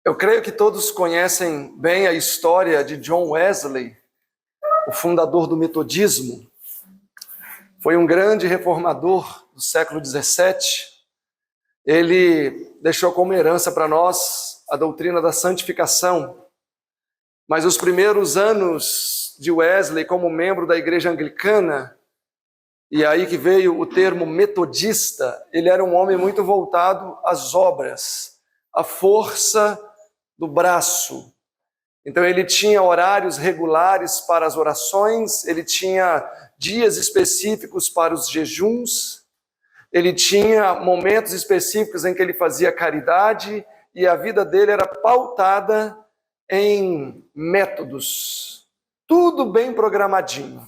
Eu creio que todos conhecem bem a história de John Wesley, o fundador do metodismo. Foi um grande reformador do século XVII. Ele deixou como herança para nós a doutrina da santificação. Mas os primeiros anos de Wesley como membro da igreja anglicana, e aí que veio o termo metodista, ele era um homem muito voltado às obras, à força do braço. Então ele tinha horários regulares para as orações, ele tinha dias específicos para os jejuns, ele tinha momentos específicos em que ele fazia caridade, e a vida dele era pautada em métodos, tudo bem programadinho.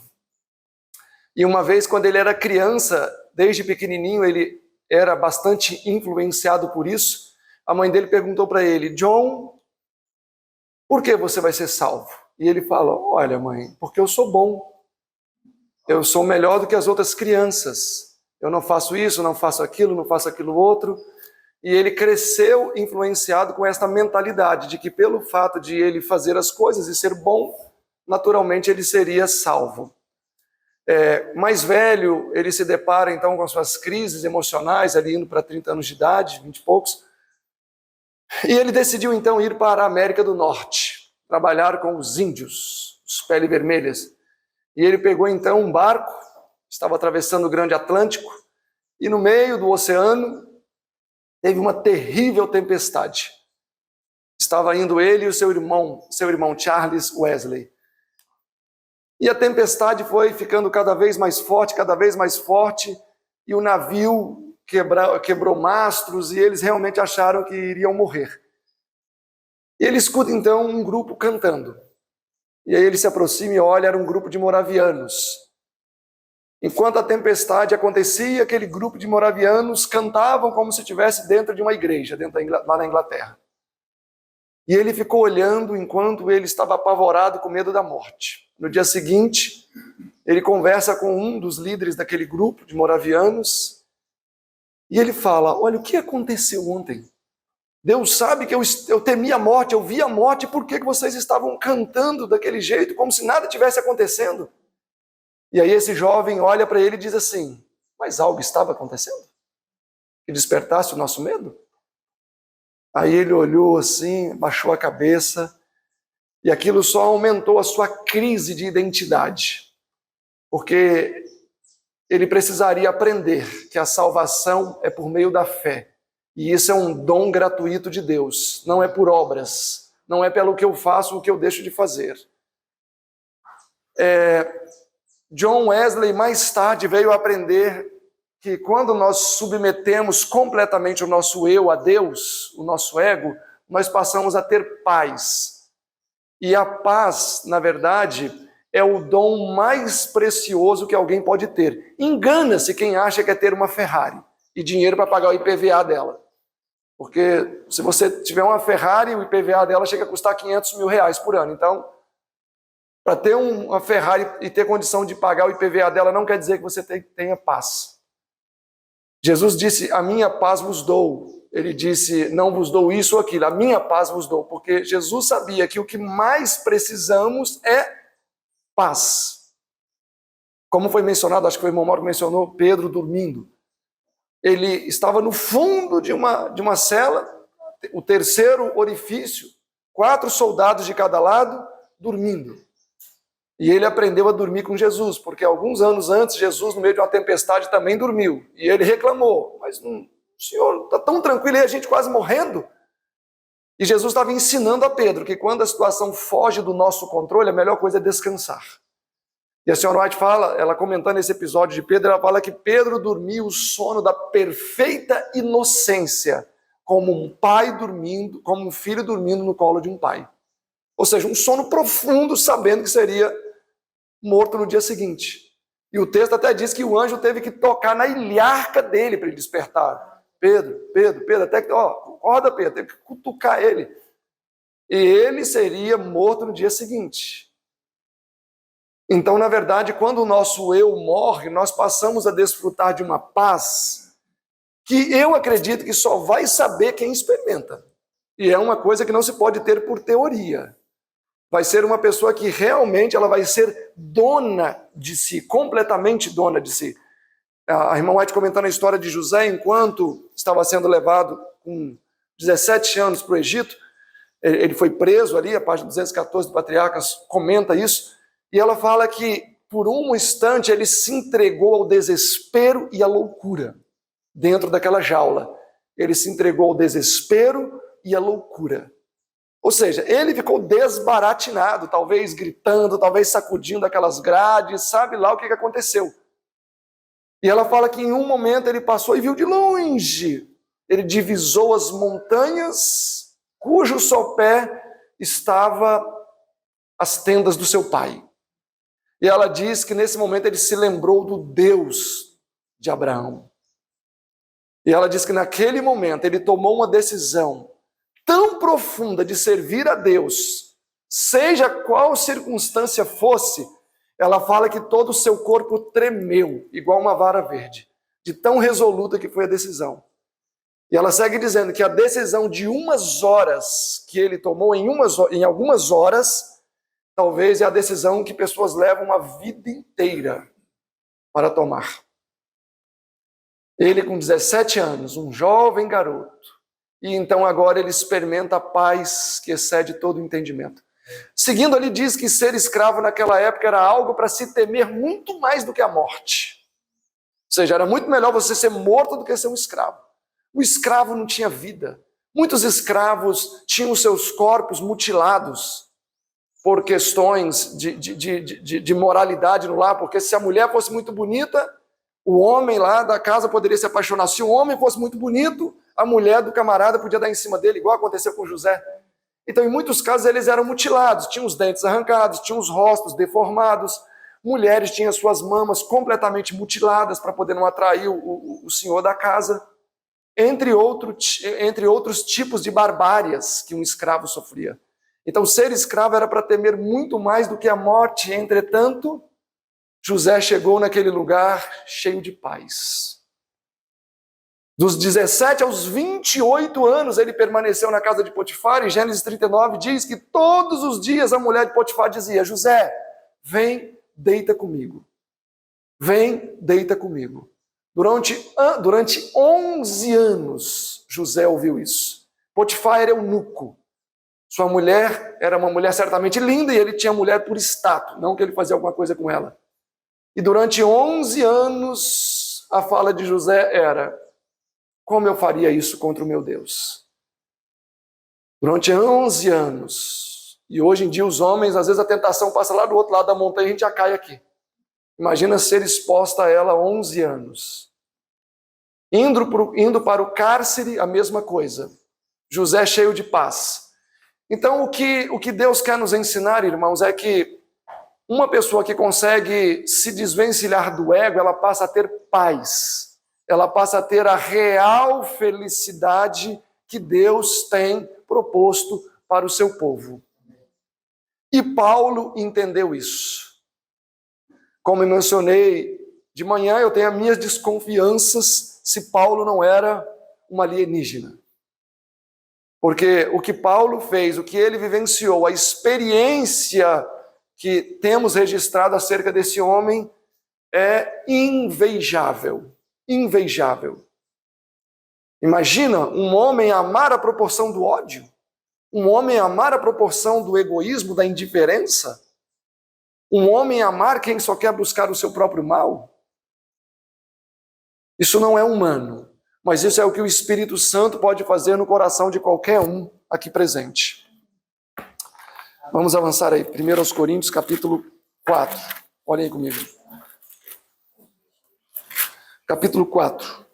E uma vez, quando ele era criança, desde pequenininho, ele era bastante influenciado por isso. A mãe dele perguntou para ele: John, por que você vai ser salvo? E ele falou: olha, mãe, porque eu sou bom. Eu sou melhor do que as outras crianças. Eu não faço isso, não faço aquilo outro. E ele cresceu influenciado com esta mentalidade de que pelo fato de ele fazer as coisas e ser bom, naturalmente ele seria salvo. Mais velho, ele se depara então com as suas crises emocionais, ali indo para 30 anos de idade, 20 e poucos, e ele decidiu então ir para a América do Norte, trabalhar com os índios, os pele vermelhas. E ele pegou então um barco, estava atravessando o Grande Atlântico, e no meio do oceano teve uma terrível tempestade. Estava indo ele e o seu irmão Charles Wesley. E a tempestade foi ficando cada vez mais forte, e o navio quebrou mastros, e eles realmente acharam que iriam morrer. E ele escuta então um grupo cantando. E aí ele se aproxima e olha, era um grupo de moravianos. Enquanto a tempestade acontecia, aquele grupo de moravianos cantavam como se estivesse dentro de uma igreja, lá na Inglaterra. E ele ficou olhando enquanto ele estava apavorado com medo da morte. No dia seguinte, ele conversa com um dos líderes daquele grupo de moravianos e ele fala: olha, o que aconteceu ontem? Deus sabe que eu temi a morte, eu vi a morte, por que vocês estavam cantando daquele jeito, como se nada tivesse acontecendo? E aí esse jovem olha para ele e diz assim: mas algo estava acontecendo? Que despertasse o nosso medo? Aí ele olhou assim, baixou a cabeça, e aquilo só aumentou a sua crise de identidade, porque ele precisaria aprender que a salvação é por meio da fé, e isso é um dom gratuito de Deus, não é por obras, não é pelo que eu faço, o que eu deixo de fazer. John Wesley mais tarde veio aprender que quando nós submetemos completamente o nosso eu a Deus, o nosso ego, nós passamos a ter paz. E a paz, na verdade, é o dom mais precioso que alguém pode ter. Engana-se quem acha que é ter uma Ferrari e dinheiro para pagar o IPVA dela. Porque se você tiver uma Ferrari, o IPVA dela chega a custar R$500 mil por ano. Então, para ter uma Ferrari e ter condição de pagar o IPVA dela, não quer dizer que você tenha paz. Jesus disse: a minha paz vos dou. Ele disse: não vos dou isso ou aquilo, a minha paz vos dou. Porque Jesus sabia que o que mais precisamos é paz. Como foi mencionado, acho que foi o irmão Mauro que mencionou, Pedro dormindo. Ele estava no fundo de uma cela, o terceiro orifício, 4 soldados de cada lado, dormindo. E ele aprendeu a dormir com Jesus, porque alguns anos antes, Jesus, no meio de uma tempestade, também dormiu. E ele reclamou: mas o senhor está tão tranquilo e a gente quase morrendo? E Jesus estava ensinando a Pedro que quando a situação foge do nosso controle, a melhor coisa é descansar. E a senhora White fala, ela comentando esse episódio de Pedro, ela fala que Pedro dormiu o sono da perfeita inocência, como um pai dormindo, como um filho dormindo no colo de um pai. Ou seja, um sono profundo, sabendo que seria morto no dia seguinte. E o texto até diz que o anjo teve que tocar na ilharca dele para ele despertar. Pedro, até que, acorda Pedro, teve que cutucar ele. E ele seria morto no dia seguinte. Então, na verdade, quando o nosso eu morre, nós passamos a desfrutar de uma paz que eu acredito que só vai saber quem experimenta. E é uma coisa que não se pode ter por teoria. Vai ser uma pessoa que realmente ela vai ser dona de si, completamente dona de si. A irmã White comentando a história de José, enquanto estava sendo levado com 17 anos para o Egito, ele foi preso ali, a página 214 do Patriarcas comenta isso, e ela fala que por um instante ele se entregou ao desespero e à loucura dentro daquela jaula. Ele se entregou ao desespero e à loucura. Ou seja, ele ficou desbaratinado, talvez gritando, talvez sacudindo aquelas grades, sabe lá o que aconteceu. E ela fala que em um momento ele passou e viu de longe, ele divisou as montanhas, cujo sopé estava as tendas do seu pai. E ela diz que nesse momento ele se lembrou do Deus de Abraão. E ela diz que naquele momento ele tomou uma decisão tão profunda de servir a Deus, seja qual circunstância fosse. Ela fala que todo o seu corpo tremeu, igual uma vara verde, de tão resoluta que foi a decisão. E ela segue dizendo que a decisão de umas horas que ele tomou, em algumas horas, talvez é a decisão que pessoas levam a vida inteira para tomar. Ele com 17 anos, um jovem garoto, e então agora ele experimenta a paz que excede todo o entendimento. Seguindo, ele diz que ser escravo naquela época era algo para se temer muito mais do que a morte. Ou seja, era muito melhor você ser morto do que ser um escravo. O escravo não tinha vida. Muitos escravos tinham seus corpos mutilados por questões de moralidade no lar, porque se a mulher fosse muito bonita, o homem lá da casa poderia se apaixonar. Se o homem fosse muito bonito, a mulher do camarada podia dar em cima dele, igual aconteceu com José. Então, em muitos casos, eles eram mutilados, tinham os dentes arrancados, tinham os rostos deformados, mulheres tinham suas mamas completamente mutiladas para poder não atrair o senhor da casa, entre outros tipos de barbárias que um escravo sofria. Então, ser escravo era para temer muito mais do que a morte. Entretanto, José chegou naquele lugar cheio de paz. Dos 17 aos 28 anos, ele permaneceu na casa de Potifar, e Gênesis 39 diz que todos os dias a mulher de Potifar dizia: José, vem, deita comigo. Vem, deita comigo. Durante 11 anos, José ouviu isso. Potifar era eunuco. Sua mulher era uma mulher certamente linda, e ele tinha mulher por status, não que ele fazia alguma coisa com ela. E durante 11 anos, a fala de José era: como eu faria isso contra o meu Deus? Durante 11 anos. E hoje em dia os homens, às vezes a tentação passa lá do outro lado da montanha e a gente já cai aqui. Imagina ser exposta a ela 11 anos. Indo para o cárcere, a mesma coisa. José cheio de paz. Então o que Deus quer nos ensinar, irmãos, é que uma pessoa que consegue se desvencilhar do ego, ela passa a ter paz. Ela passa a ter a real felicidade que Deus tem proposto para o seu povo. E Paulo entendeu isso. Como eu mencionei, de manhã eu tenho as minhas desconfianças se Paulo não era um alienígena. Porque o que Paulo fez, o que ele vivenciou, a experiência que temos registrado acerca desse homem é invejável. Invejável. Imagina um homem amar a proporção do ódio, um homem amar a proporção do egoísmo, da indiferença, um homem amar quem só quer buscar o seu próprio mal. Isso não é humano, mas isso é o que o Espírito Santo pode fazer no coração de qualquer um aqui presente. Vamos avançar aí, 1 Coríntios capítulo 4, olhem aí comigo. Capítulo 4.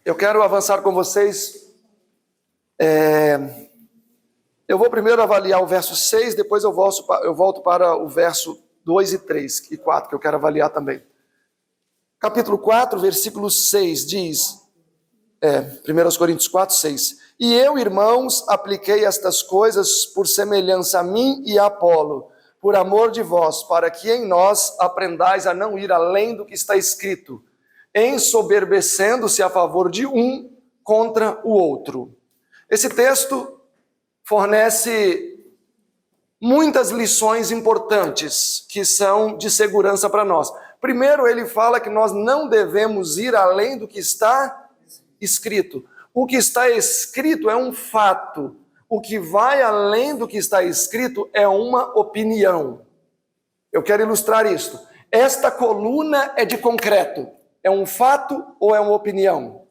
Eu quero avançar com vocês. Eu vou primeiro avaliar o verso 6, depois eu volto para o verso 2 e 3 e 4, que eu quero avaliar também. Capítulo 4, versículo 6 diz, 1 Coríntios 4, 6. E eu, irmãos, apliquei estas coisas por semelhança a mim e a Apolo, por amor de vós, para que em nós aprendais a não ir além do que está escrito, ensoberbecendo-se a favor de um contra o outro. Esse texto fornece muitas lições importantes que são de segurança para nós. Primeiro, ele fala que nós não devemos ir além do que está escrito. O que está escrito é um fato. O que vai além do que está escrito é uma opinião. Eu quero ilustrar isto. Esta coluna é de concreto. É um fato ou é uma opinião?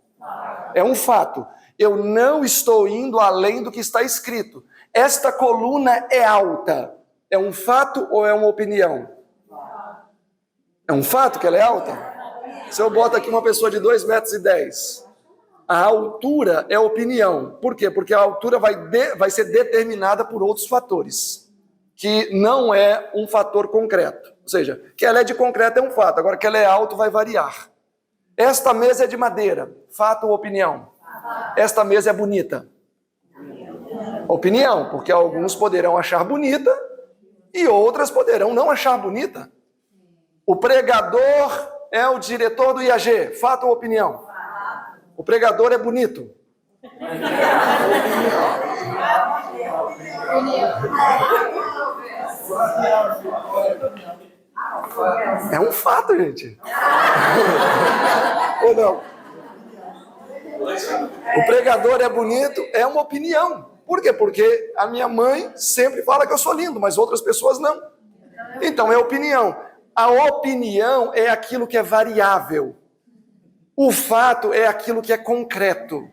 É um fato. Eu não estou indo além do que está escrito. Esta coluna é alta. É um fato ou é uma opinião? É um fato que ela é alta? Se eu boto aqui uma pessoa de 2,10 metros, a altura é opinião. Por quê? Porque a altura vai ser determinada por outros fatores, que não é um fator concreto. Ou seja, que ela é de concreto é um fato, agora que ela é alta vai variar. Esta mesa é de madeira, fato ou opinião? Esta mesa é bonita. Opinião, porque alguns poderão achar bonita e outras poderão não achar bonita. O pregador é o diretor do IAG, fato ou opinião? O pregador é bonito. É um fato, gente. Ou não? O pregador é bonito, é uma opinião. Por quê? Porque a minha mãe sempre fala que eu sou lindo, mas outras pessoas não. Então é opinião. A opinião é aquilo que é variável. O fato é aquilo que é concreto.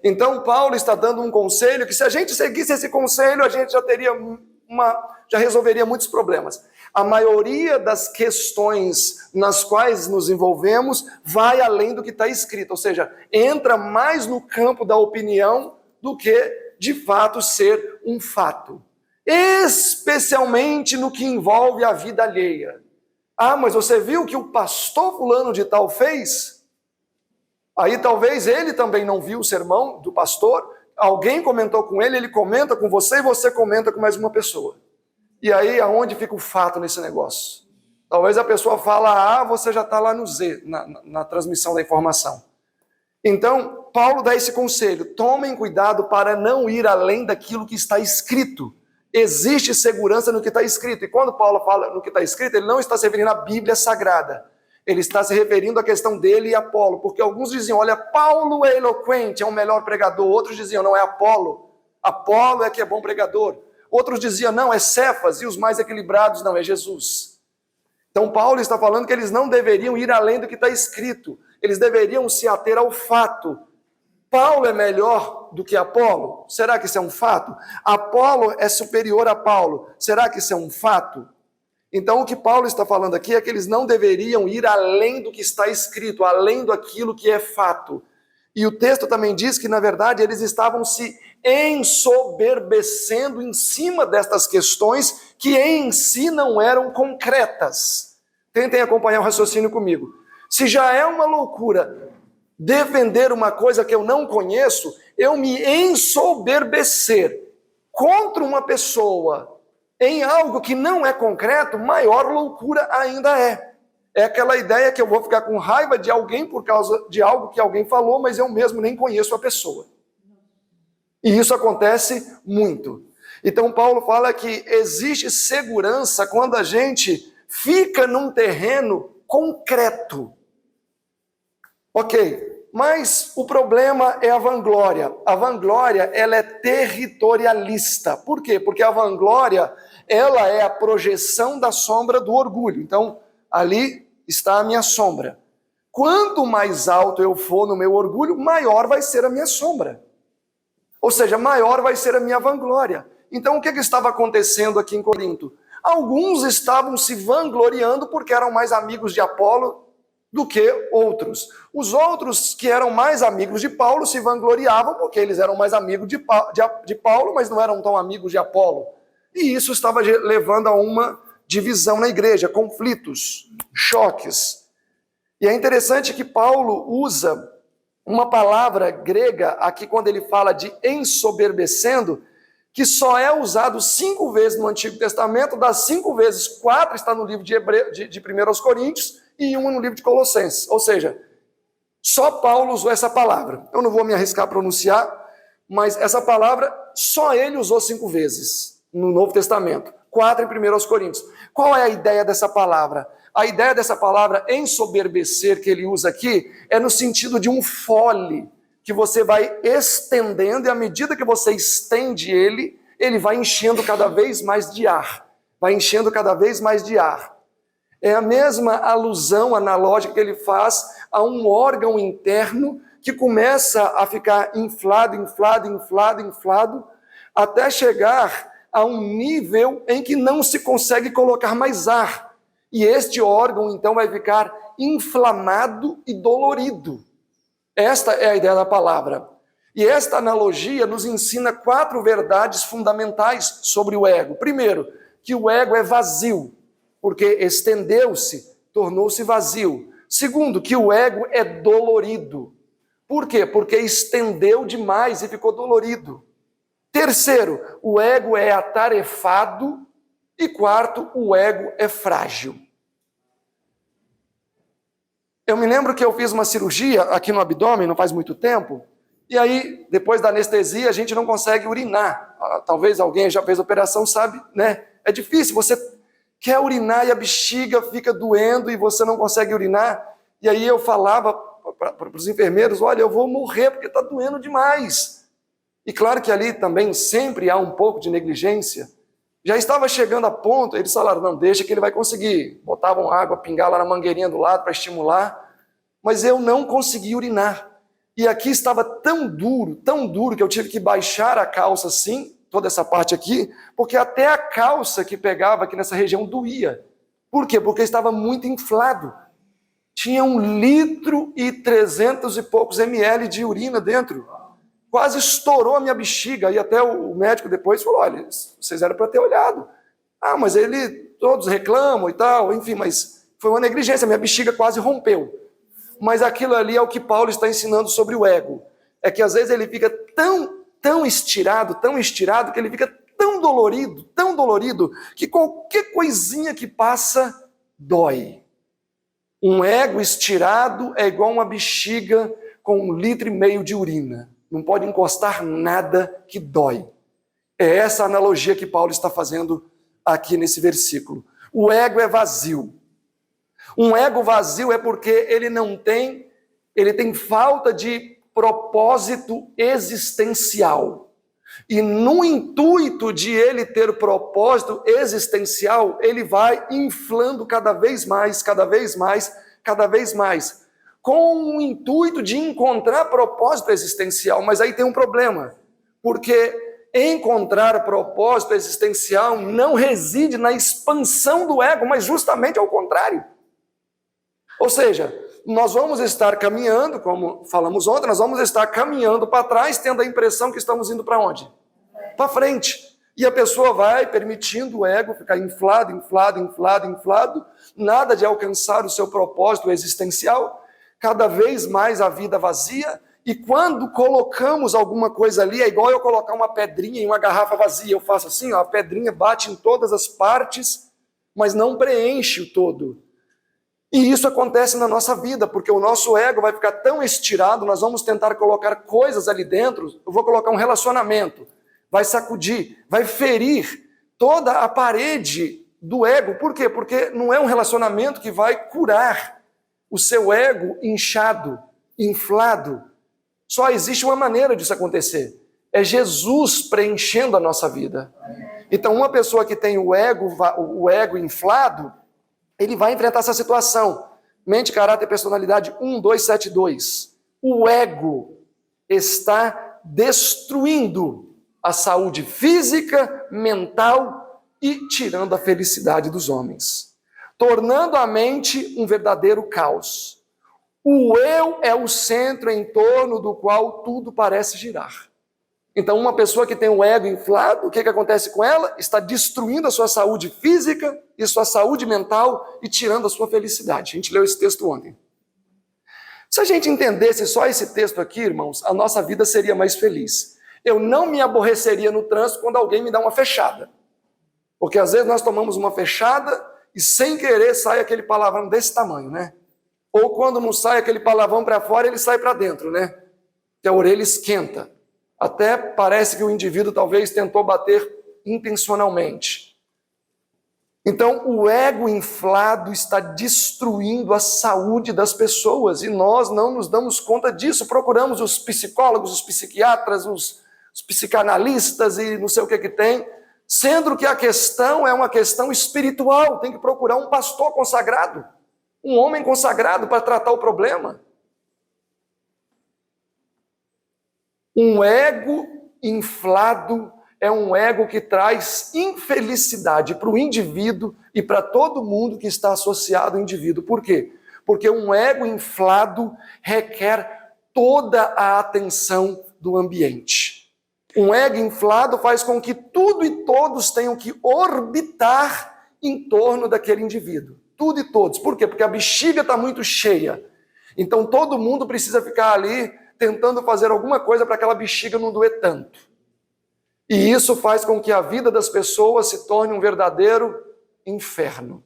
Então Paulo está dando um conselho que, se a gente seguisse esse conselho, a gente já resolveria muitos problemas. A maioria das questões nas quais nos envolvemos vai além do que está escrito, ou seja, entra mais no campo da opinião do que de fato ser um fato, especialmente no que envolve a vida alheia. Ah, mas você viu o que o pastor fulano de tal fez? Aí talvez ele também não viu o sermão do pastor, alguém comentou com ele, ele comenta com você e você comenta com mais uma pessoa. E aí, aonde fica o fato nesse negócio? Talvez a pessoa fala A, você já está lá no Z, na transmissão da informação. Então, Paulo dá esse conselho, tomem cuidado para não ir além daquilo que está escrito. Existe segurança no que está escrito. E quando Paulo fala no que está escrito, ele não está se referindo à Bíblia Sagrada. Ele está se referindo à questão dele e Apolo. Porque alguns diziam, olha, Paulo é eloquente, é um melhor pregador. Outros diziam, não, é Apolo. Apolo é que é bom pregador. Outros diziam, não, é Cefas, e os mais equilibrados, não, é Jesus. Então Paulo está falando que eles não deveriam ir além do que está escrito, eles deveriam se ater ao fato. Paulo é melhor do que Apolo? Será que isso é um fato? Apolo é superior a Paulo, será que isso é um fato? Então o que Paulo está falando aqui é que eles não deveriam ir além do que está escrito, além daquilo que é fato. E o texto também diz que, na verdade, eles estavam se ensoberbecendo em cima destas questões que em si não eram concretas. Tentem acompanhar o raciocínio comigo. Se já é uma loucura defender uma coisa que eu não conheço, eu me ensoberbecer contra uma pessoa em algo que não é concreto, maior loucura ainda é. É aquela ideia que eu vou ficar com raiva de alguém por causa de algo que alguém falou, mas eu mesmo nem conheço a pessoa. E isso acontece muito. Então Paulo fala que existe segurança quando a gente fica num terreno concreto. Ok, mas o problema é a vanglória. A vanglória, ela é territorialista. Por quê? Porque a vanglória, ela é a projeção da sombra do orgulho. Então, ali está a minha sombra. Quanto mais alto eu for no meu orgulho, maior vai ser a minha sombra. Ou seja, maior vai ser a minha vanglória. Então, o que estava acontecendo aqui em Corinto? Alguns estavam se vangloriando porque eram mais amigos de Apolo do que outros. Os outros que eram mais amigos de Paulo se vangloriavam porque eles eram mais amigos de Paulo, mas não eram tão amigos de Apolo. E isso estava levando a uma divisão na igreja, conflitos, choques. E é interessante que Paulo usa uma palavra grega aqui quando ele fala de ensoberbecendo, que só é usado 5 vezes no Antigo Testamento, das 5 vezes, 4 está no livro de 1 Coríntios e 1 no livro de Colossenses. Ou seja, só Paulo usou essa palavra. Eu não vou me arriscar a pronunciar, mas essa palavra só ele usou 5 vezes no Novo Testamento, 4 em 1 Coríntios. Qual é a ideia dessa palavra? A ideia dessa palavra ensoberbecer que ele usa aqui é no sentido de um fole, que você vai estendendo, e à medida que você estende ele, ele vai enchendo cada vez mais de ar. Vai enchendo cada vez mais de ar. É a mesma alusão analógica que ele faz a um órgão interno que começa a ficar inflado, até chegar a um nível em que não se consegue colocar mais ar. E este órgão, então, vai ficar inflamado e dolorido. Esta é a ideia da palavra. E esta analogia nos ensina 4 verdades fundamentais sobre o ego. Primeiro, que o ego é vazio, porque estendeu-se, tornou-se vazio. Segundo, que o ego é dolorido. Por quê? Porque estendeu demais e ficou dolorido. Terceiro, o ego é atarefado. E quarto, o ego é frágil. Eu me lembro que eu fiz uma cirurgia aqui no abdômen, não faz muito tempo, e aí, depois da anestesia, a gente não consegue urinar. Talvez alguém já fez a operação, sabe, né? É difícil, você quer urinar e a bexiga fica doendo e você não consegue urinar. E aí eu falava para os enfermeiros, olha, eu vou morrer porque está doendo demais. E claro que ali também sempre há um pouco de negligência. Já estava chegando a ponto, eles falaram, não, deixa que ele vai conseguir. Botavam água, pingar lá na mangueirinha do lado para estimular, mas eu não consegui urinar. E aqui estava tão duro, que eu tive que baixar a calça assim, toda essa parte aqui, porque até a calça que pegava aqui nessa região doía. Por quê? Porque estava muito inflado. Tinha 1,3 litro e poucos ml de urina dentro. Quase estourou a minha bexiga. E até o médico depois falou, olha, vocês eram para ter olhado. Ah, mas todos reclamam e tal, enfim, mas foi uma negligência, minha bexiga quase rompeu. Mas aquilo ali é o que Paulo está ensinando sobre o ego. É que às vezes ele fica tão estirado, que ele fica tão dolorido, que qualquer coisinha que passa, dói. Um ego estirado é igual uma bexiga com 1,5 litro de urina. Não pode encostar nada que dói. É essa a analogia que Paulo está fazendo aqui nesse versículo. O ego é vazio. Um ego vazio é porque ele tem falta de propósito existencial. E no intuito de ele ter propósito existencial, ele vai inflando cada vez mais, com o intuito de encontrar propósito existencial. Mas aí tem um problema, porque encontrar propósito existencial não reside na expansão do ego, mas justamente ao contrário. Ou seja, nós vamos estar caminhando, como falamos ontem, nós vamos estar caminhando para trás, tendo a impressão que estamos indo para onde? Para frente. E a pessoa vai permitindo o ego ficar inflado, nada de alcançar o seu propósito existencial, cada vez mais a vida vazia, e quando colocamos alguma coisa ali, é igual eu colocar uma pedrinha em uma garrafa vazia, eu faço assim, ó, a pedrinha bate em todas as partes, mas não preenche o todo. E isso acontece na nossa vida, porque o nosso ego vai ficar tão estirado, nós vamos tentar colocar coisas ali dentro, eu vou colocar um relacionamento, vai sacudir, vai ferir toda a parede do ego. Por quê? Porque não é um relacionamento que vai curar o seu ego inchado, inflado. Só existe uma maneira disso acontecer, é Jesus preenchendo a nossa vida. Então uma pessoa que tem o ego inflado, ele vai enfrentar essa situação. Mente, caráter e personalidade 1272. O ego está destruindo a saúde física, mental e tirando a felicidade dos homens. Tornando a mente um verdadeiro caos. O eu é o centro em torno do qual tudo parece girar. Então, uma pessoa que tem o ego inflado, o que acontece com ela? Está destruindo a sua saúde física e sua saúde mental e tirando a sua felicidade. A gente leu esse texto ontem. Se a gente entendesse só esse texto aqui, irmãos, a nossa vida seria mais feliz. Eu não me aborreceria no trânsito quando alguém me dá uma fechada. Porque às vezes nós tomamos uma fechada e sem querer sai aquele palavrão desse tamanho, né? Ou quando não sai aquele palavrão para fora, ele sai para dentro, né? Que a orelha esquenta. Até parece que o indivíduo talvez tentou bater intencionalmente. Então, o ego inflado está destruindo a saúde das pessoas e nós não nos damos conta disso. Procuramos os psicólogos, os psiquiatras, os psicanalistas e não sei o que tem, sendo que a questão é uma questão espiritual. Tem que procurar um pastor consagrado, um homem consagrado para tratar o problema. Um ego inflado é um ego que traz infelicidade para o indivíduo e para todo mundo que está associado ao indivíduo. Por quê? Porque um ego inflado requer toda a atenção do ambiente. Um ego inflado faz com que tudo e todos tenham que orbitar em torno daquele indivíduo. Tudo e todos. Por quê? Porque a bexiga está muito cheia. Então todo mundo precisa ficar ali tentando fazer alguma coisa para aquela bexiga não doer tanto. E isso faz com que a vida das pessoas se torne um verdadeiro inferno.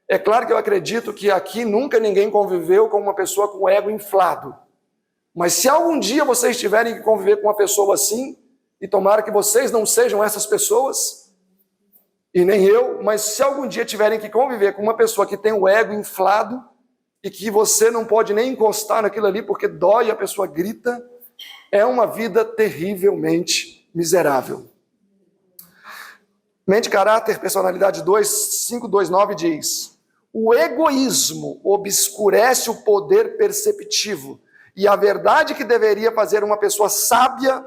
É claro que eu acredito que aqui nunca ninguém conviveu com uma pessoa com ego inflado. Mas se algum dia vocês tiverem que conviver com uma pessoa assim, e tomara que vocês não sejam essas pessoas, e nem eu, mas se algum dia tiverem que conviver com uma pessoa que tem o ego inflado, e que você não pode nem encostar naquilo ali porque dói, a pessoa grita, é uma vida terrivelmente miserável. Mente, Caráter, Personalidade 2, 529 diz: o egoísmo obscurece o poder perceptivo e a verdade que deveria fazer uma pessoa sábia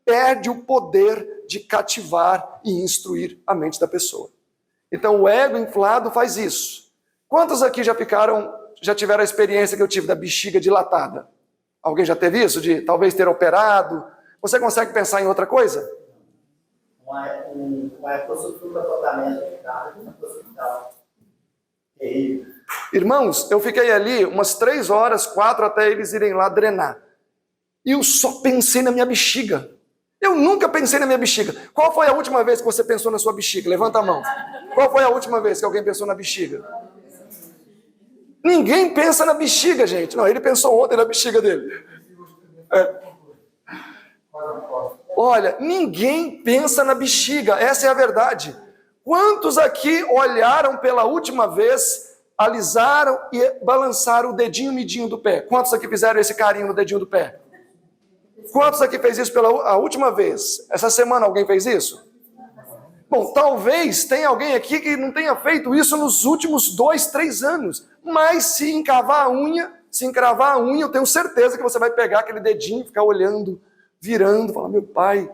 perde o poder de cativar e instruir a mente da pessoa. Então o ego inflado faz isso. Quantos aqui já tiveram a experiência que eu tive da bexiga dilatada? Alguém já teve isso? De talvez ter operado? Você consegue pensar em outra coisa? Uma época sofreu um tratamento de carro, uma hospital. Terrível. Irmãos, eu fiquei ali umas 3 horas, 4, até eles irem lá drenar. E eu só pensei na minha bexiga. Eu nunca pensei na minha bexiga. Qual foi a última vez que você pensou na sua bexiga? Levanta a mão. Qual foi a última vez que alguém pensou na bexiga? Ninguém pensa na bexiga, gente. Não, ele pensou ontem na bexiga dele. Olha, ninguém pensa na bexiga, essa é a verdade. Quantos aqui olharam pela última vez, alisaram e balançaram o dedinho midinho do pé? Quantos aqui fizeram esse carinho no dedinho do pé? Quantos aqui fez isso a última vez? Essa semana alguém fez isso? Bom, talvez tenha alguém aqui que não tenha feito isso nos últimos 2, 3 anos. Mas se encravar a unha, eu tenho certeza que você vai pegar aquele dedinho e ficar olhando, virando, falar, meu pai.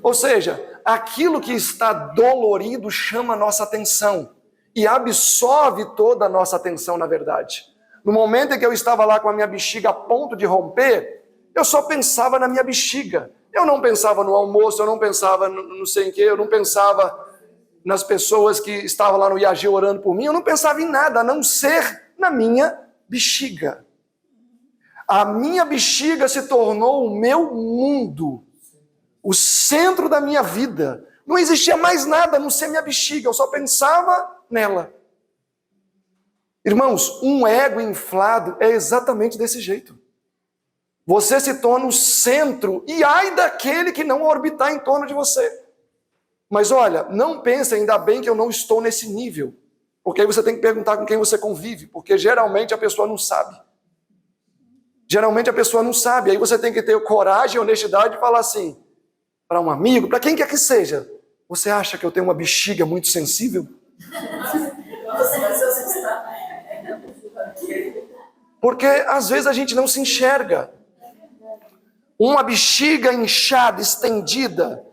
Ou seja, aquilo que está dolorido chama a nossa atenção e absorve toda a nossa atenção, na verdade. No momento em que eu estava lá com a minha bexiga a ponto de romper, eu só pensava na minha bexiga. Eu não pensava no almoço, eu não pensava no não sei em quê, eu não pensava nas pessoas que estavam lá no IAG orando por mim, eu não pensava em nada, a não ser na minha bexiga. A minha bexiga se tornou o meu mundo, o centro da minha vida. Não existia mais nada a não ser minha bexiga, eu só pensava nela. Irmãos, um ego inflado é exatamente desse jeito. Você se torna o centro, e ai daquele que não orbitar em torno de você. Mas olha, não pense, ainda bem que eu não estou nesse nível, porque aí você tem que perguntar com quem você convive, porque geralmente a pessoa não sabe. Geralmente a pessoa não sabe, aí você tem que ter coragem e honestidade de falar assim, para um amigo, para quem quer que seja, você acha que eu tenho uma bexiga muito sensível? Porque às vezes a gente não se enxerga. Uma bexiga inchada, estendida,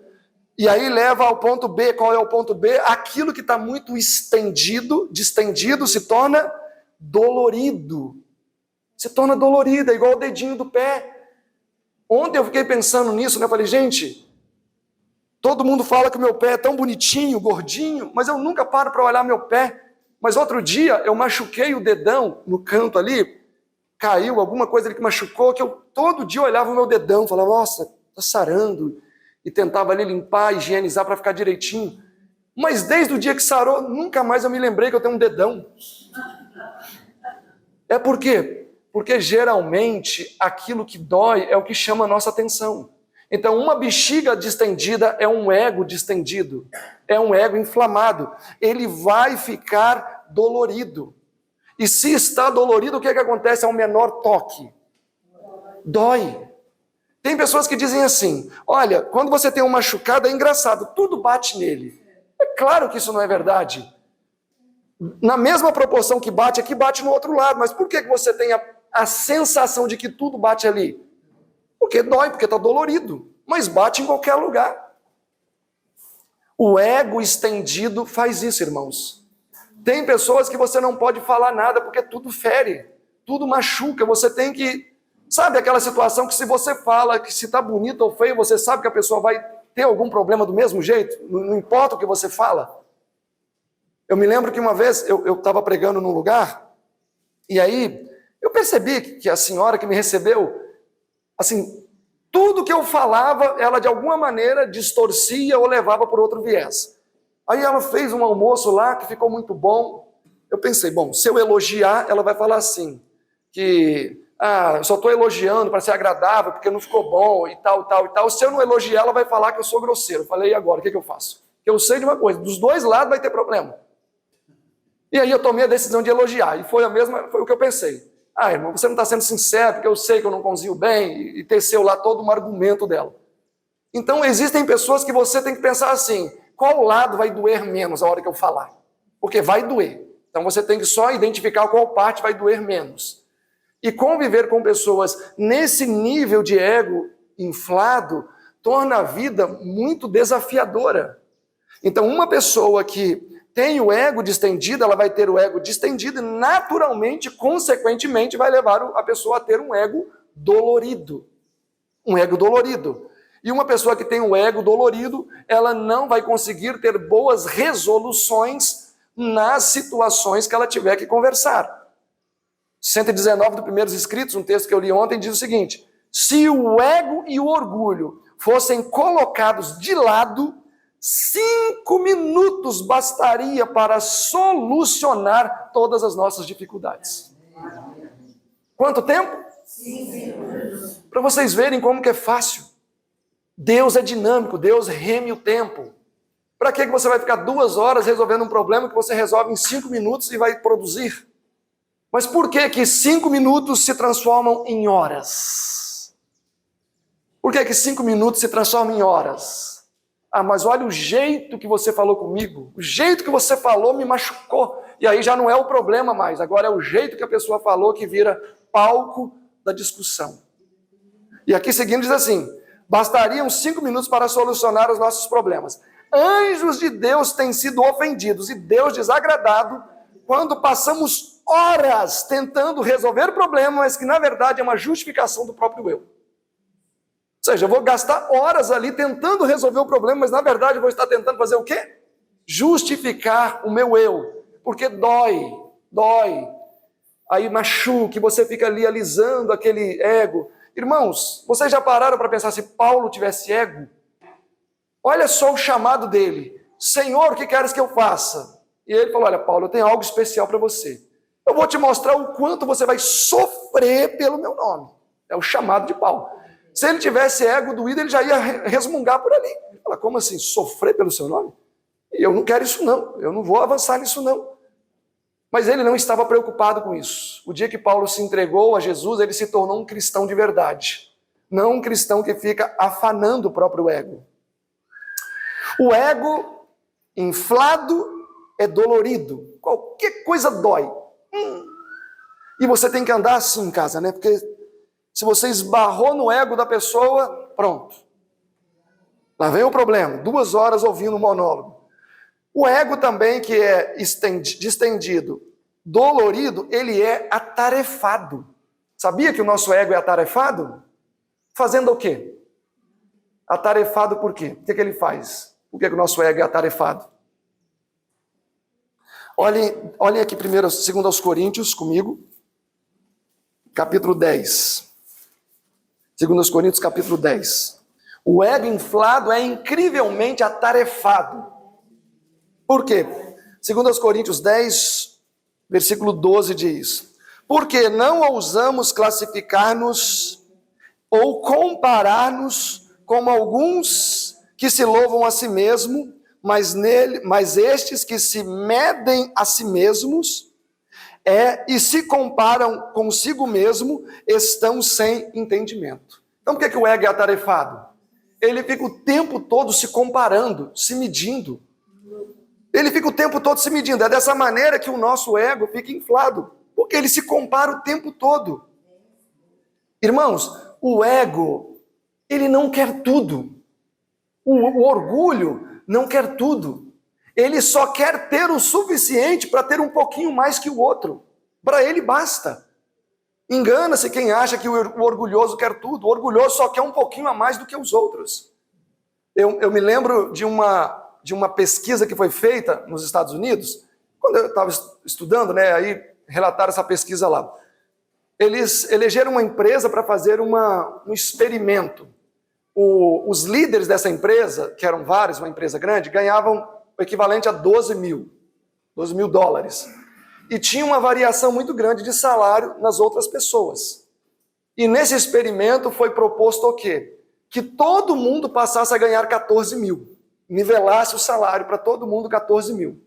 e aí leva ao ponto B. Qual é o ponto B? Aquilo que está muito distendido, se torna dolorido. Se torna dolorido, é igual o dedinho do pé. Ontem eu fiquei pensando nisso, né? Eu falei, gente, todo mundo fala que o meu pé é tão bonitinho, gordinho, mas eu nunca paro para olhar meu pé. Mas outro dia eu machuquei o dedão no canto ali, caiu alguma coisa ali que machucou, que eu todo dia olhava o meu dedão, falava, nossa, tá sarando, e tentava ali limpar, higienizar para ficar direitinho. Mas desde o dia que sarou, nunca mais eu me lembrei que eu tenho um dedão. É por quê? Porque geralmente aquilo que dói é o que chama a nossa atenção. Então, uma bexiga distendida é um ego distendido, é um ego inflamado. Ele vai ficar dolorido. E se está dolorido, o que acontece ao menor toque? Dói. Tem pessoas que dizem assim, olha, quando você tem um machucado é engraçado, tudo bate nele. É claro que isso não é verdade. Na mesma proporção que bate aqui, bate no outro lado. Mas por que você tem a sensação de que tudo bate ali? Porque dói, porque está dolorido. Mas bate em qualquer lugar. O ego estendido faz isso, irmãos. Tem pessoas que você não pode falar nada porque tudo fere, tudo machuca. Você tem que... Sabe aquela situação que se você fala que se está bonito ou feio, você sabe que a pessoa vai ter algum problema do mesmo jeito? Não importa o que você fala. Eu me lembro que uma vez eu estava pregando num lugar, e aí eu percebi que a senhora que me recebeu, assim, tudo que eu falava, ela de alguma maneira distorcia ou levava por outro viés. Aí ela fez um almoço lá que ficou muito bom. Eu pensei, bom, se eu elogiar, ela vai falar assim, que... eu só estou elogiando para ser agradável, porque não ficou bom, e tal, tal, e tal. Se eu não elogiar, ela vai falar que eu sou grosseiro. Eu falei, e agora, o que eu faço? Eu sei de uma coisa, dos dois lados vai ter problema. E aí eu tomei a decisão de elogiar, e foi o que eu pensei. Irmão, você não está sendo sincero, porque eu sei que eu não cozinho bem, e teceu lá todo um argumento dela. Então, existem pessoas que você tem que pensar assim, qual lado vai doer menos a hora que eu falar? Porque vai doer. Então, você tem que só identificar qual parte vai doer menos. E conviver com pessoas nesse nível de ego inflado torna a vida muito desafiadora. Então, uma pessoa que tem o ego distendido, ela vai ter o ego distendido e naturalmente, consequentemente, vai levar a pessoa a ter um ego dolorido. Um ego dolorido. E uma pessoa que tem o ego dolorido, ela não vai conseguir ter boas resoluções nas situações que ela tiver que conversar. 119 do Primeiros Escritos, um texto que eu li ontem, diz o seguinte: se o ego e o orgulho fossem colocados de lado, 5 minutos bastaria para solucionar todas as nossas dificuldades. Quanto tempo? 5 minutos. Para vocês verem como que é fácil. Deus é dinâmico, Deus reme o tempo. Para que você vai ficar 2 horas resolvendo um problema que você resolve em 5 minutos e vai produzir? Mas por que 5 minutos se transformam em horas? Por que 5 minutos se transformam em horas? Mas olha o jeito que você falou comigo, o jeito que você falou me machucou. E aí já não é o problema mais, agora é o jeito que a pessoa falou que vira palco da discussão. E aqui seguindo diz assim, bastariam 5 minutos para solucionar os nossos problemas. Anjos de Deus têm sido ofendidos e Deus desagradado quando passamos horas tentando resolver problemas, mas que na verdade é uma justificação do próprio eu. Ou seja, eu vou gastar horas ali tentando resolver o problema, mas na verdade eu vou estar tentando fazer o quê? Justificar o meu eu. Porque dói. Aí machuca, você fica ali alisando aquele ego. Irmãos, vocês já pararam para pensar se Paulo tivesse ego? Olha só o chamado dele. Senhor, o que queres que eu faça? E ele falou, olha Paulo, eu tenho algo especial para você. Eu vou te mostrar o quanto você vai sofrer pelo meu nome. É o chamado de Paulo. Se ele tivesse ego doído, ele já ia resmungar por ali. Ele fala, como assim, sofrer pelo seu nome? Eu não quero isso não, eu não vou avançar nisso não. Mas ele não estava preocupado com isso. O dia que Paulo se entregou a Jesus, ele se tornou um cristão de verdade. Não um cristão que fica afanando o próprio ego. O ego inflado é dolorido. Qualquer coisa dói. E você tem que andar assim em casa, né? Porque se você esbarrou no ego da pessoa, pronto. Lá vem o problema. 2 horas ouvindo um monólogo. O ego também, que é distendido, dolorido, ele é atarefado. Sabia que o nosso ego é atarefado? Fazendo o quê? Atarefado por quê? O que ele faz? Por que o nosso ego é atarefado? Olhem aqui primeiro, 2 Coríntios comigo, capítulo 10. 2 Coríntios, capítulo 10. O ego inflado é incrivelmente atarefado. Por quê? 2 Coríntios 10, versículo 12 diz: porque não ousamos classificar-nos ou comparar-nos como alguns que se louvam a si mesmo, mas estes que se medem a si mesmos e se comparam consigo mesmo, estão sem entendimento. Então por que o ego é atarefado? Ele fica o tempo todo se comparando, se medindo. Ele fica o tempo todo se medindo. É dessa maneira que o nosso ego fica inflado, porque ele se compara o tempo todo. Irmãos, o ego, ele não quer tudo. O orgulho não quer tudo. Ele só quer ter o suficiente para ter um pouquinho mais que o outro. Para ele basta. Engana-se quem acha que o orgulhoso quer tudo. O orgulhoso só quer um pouquinho a mais do que os outros. Eu me lembro de uma pesquisa que foi feita nos Estados Unidos, quando eu estava estudando, né, aí relataram essa pesquisa lá. Eles elegeram uma empresa para fazer um experimento. Os líderes dessa empresa, que eram vários, uma empresa grande, ganhavam o equivalente a 12 mil dólares. E tinha uma variação muito grande de salário nas outras pessoas. E nesse experimento foi proposto o quê? Que todo mundo passasse a ganhar 14 mil. Nivelasse o salário para todo mundo 14 mil.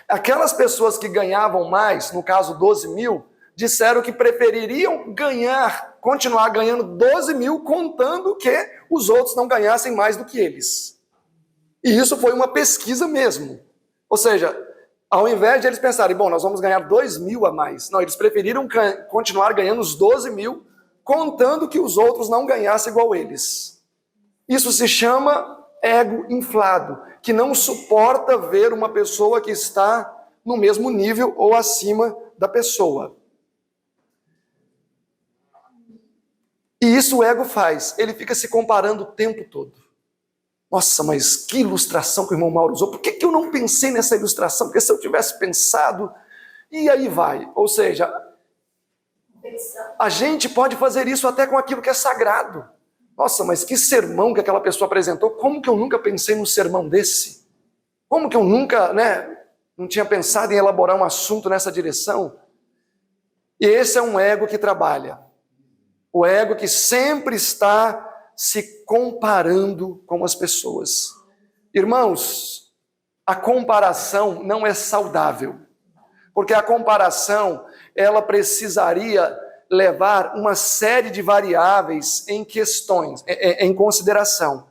Aquelas pessoas que ganhavam mais, no caso 12 mil, disseram que prefeririam continuar ganhando 12 mil, contando que os outros não ganhassem mais do que eles. E isso foi uma pesquisa mesmo. Ou seja, ao invés de eles pensarem, bom, nós vamos ganhar 2 mil a mais. Não, eles preferiram continuar ganhando os 12 mil, contando que os outros não ganhassem igual eles. Isso se chama ego inflado, que não suporta ver uma pessoa que está no mesmo nível ou acima da pessoa. E isso o ego faz, ele fica se comparando o tempo todo. Nossa, mas que ilustração que o irmão Mauro usou. Por que eu não pensei nessa ilustração? Porque se eu tivesse pensado, e aí vai. Ou seja, a gente pode fazer isso até com aquilo que é sagrado. Nossa, mas que sermão que aquela pessoa apresentou. Como que eu nunca pensei num sermão desse? Como que eu nunca, não tinha pensado em elaborar um assunto nessa direção? E esse é um ego que trabalha. O ego que sempre está se comparando com as pessoas. Irmãos, a comparação não é saudável, porque a comparação, ela precisaria levar uma série de variáveis em consideração.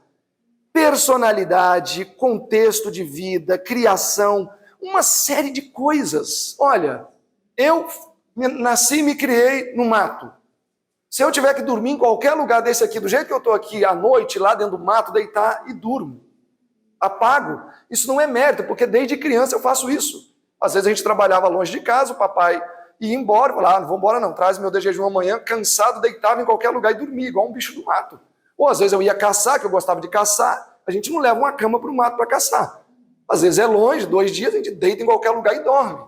Personalidade, contexto de vida, criação, uma série de coisas. Olha, eu nasci e me criei no mato. Se eu tiver que dormir em qualquer lugar desse aqui, do jeito que eu estou aqui à noite, lá dentro do mato, deitar e durmo. Apago. Isso não é mérito, porque desde criança eu faço isso. Às vezes a gente trabalhava longe de casa, o papai ia embora, falava, não vou embora não, traz meu jejum amanhã, cansado, deitava em qualquer lugar e dormia, igual um bicho do mato. Ou às vezes eu ia caçar, que eu gostava de caçar, a gente não leva uma cama para o mato para caçar. Às vezes é longe, 2 dias a gente deita em qualquer lugar e dorme.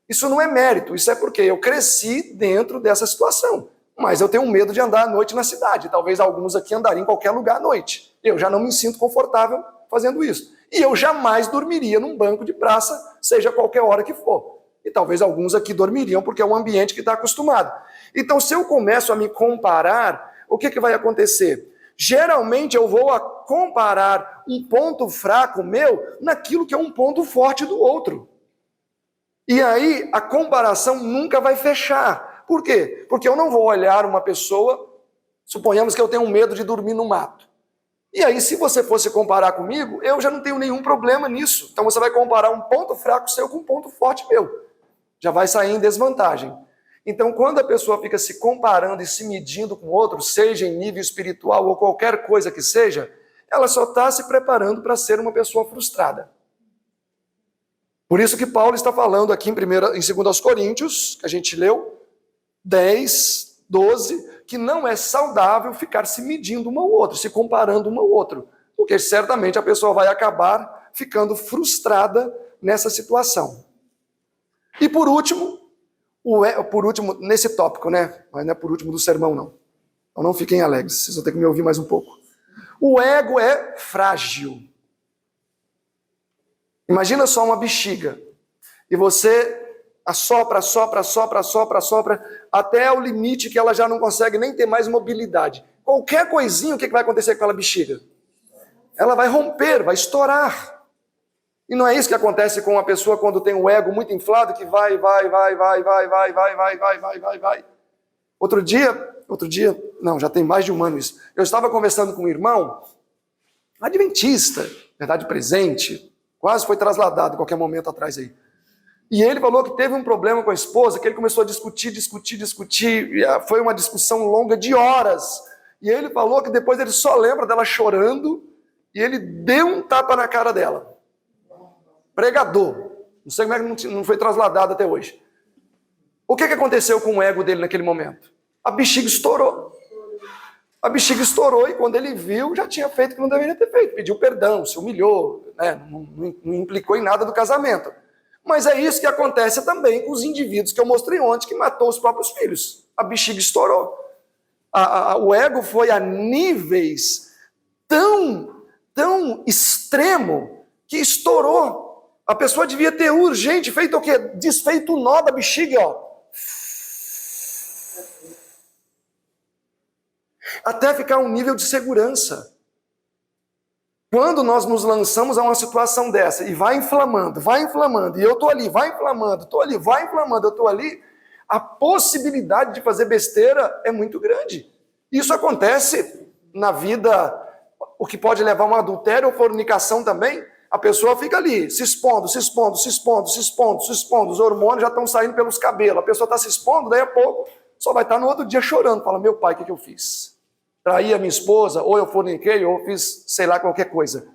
Isso não é mérito, isso é porque eu cresci dentro dessa situação. Mas eu tenho medo de andar à noite na cidade. Talvez alguns aqui andariam em qualquer lugar à noite. Eu já não me sinto confortável fazendo isso. E eu jamais dormiria num banco de praça, seja qualquer hora que for. E talvez alguns aqui dormiriam, porque é um ambiente que está acostumado. Então, se eu começo a me comparar, o que vai acontecer? Geralmente eu vou a comparar um ponto fraco meu naquilo que é um ponto forte do outro. E aí a comparação nunca vai fechar. Por quê? Porque eu não vou olhar uma pessoa, suponhamos que eu tenho medo de dormir no mato. E aí, se você fosse comparar comigo, eu já não tenho nenhum problema nisso. Então você vai comparar um ponto fraco seu com um ponto forte meu. Já vai sair em desvantagem. Então, quando a pessoa fica se comparando e se medindo com outros, seja em nível espiritual ou qualquer coisa que seja, ela só está se preparando para ser uma pessoa frustrada. Por isso que Paulo está falando aqui em 2 Coríntios, que a gente leu, 10, 12, que não é saudável ficar se medindo um ao outro, se comparando um ao outro, porque certamente a pessoa vai acabar ficando frustrada nessa situação. E por último, nesse tópico, né? Mas não é por último do sermão, não. Então não fiquem alegres, vocês vão ter que me ouvir mais um pouco. O ego é frágil. Imagina só uma bexiga, e você assopra, até o limite que ela já não consegue nem ter mais mobilidade. qualquer coisinha, o que vai acontecer com aquela bexiga? Ela vai romper, vai estourar. E não é isso que acontece com uma pessoa quando tem o ego muito inflado, que vai. Outro dia, não, já tem mais de um ano isso. Eu estava conversando com um irmão, adventista, verdade presente, quase foi trasladado em qualquer momento atrás aí. E ele falou que teve um problema com a esposa, que ele começou a discutir, e foi uma discussão longa de horas. E ele falou que depois ele só lembra dela chorando, e ele deu um tapa na cara dela. Pregador. Não sei como é que não foi trasladado até hoje. O que aconteceu com o ego dele naquele momento? A bexiga estourou. A bexiga estourou e quando ele viu, já tinha feito o que não deveria ter feito. Pediu perdão, se humilhou, né? Não implicou em nada do casamento. Mas é isso que acontece também com os indivíduos que eu mostrei ontem, que matou os próprios filhos. A bexiga estourou. O ego foi a níveis tão extremo que estourou. A pessoa devia ter urgente feito o quê? Desfeito o nó da bexiga, ó. Até ficar um nível de segurança. Quando nós nos lançamos a uma situação dessa e vai inflamando, e eu estou ali, vai inflamando, eu estou ali, a possibilidade de fazer besteira é muito grande. Isso acontece na vida, o que pode levar a um adultério ou fornicação também. A pessoa fica ali, se expondo, os hormônios já estão saindo pelos cabelos, a pessoa está se expondo, daí a pouco só vai estar no outro dia chorando, fala, meu pai, o que eu fiz? Traí a minha esposa, ou eu forniquei, ou fiz, sei lá, qualquer coisa.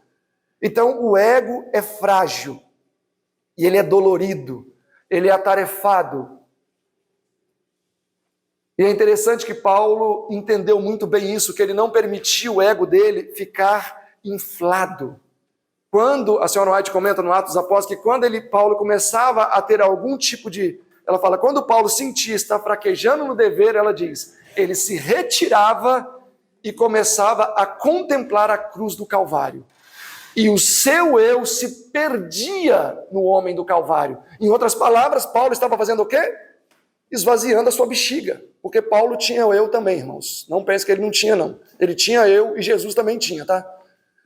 Então, o ego é frágil, e ele é dolorido, ele é atarefado. E é interessante que Paulo entendeu muito bem isso, que ele não permitiu o ego dele ficar inflado. Quando, a senhora White comenta no Atos dos Apóstolos, que quando Paulo começava a ter algum tipo de... Ela fala, quando Paulo sentia estar fraquejando no dever, ela diz, ele se retirava e começava a contemplar a cruz do Calvário. E o seu eu se perdia no homem do Calvário. Em outras palavras, Paulo estava fazendo o quê? Esvaziando a sua bexiga. Porque Paulo tinha o eu também, irmãos. Não pense que ele não tinha, não. Ele tinha eu e Jesus também tinha, tá?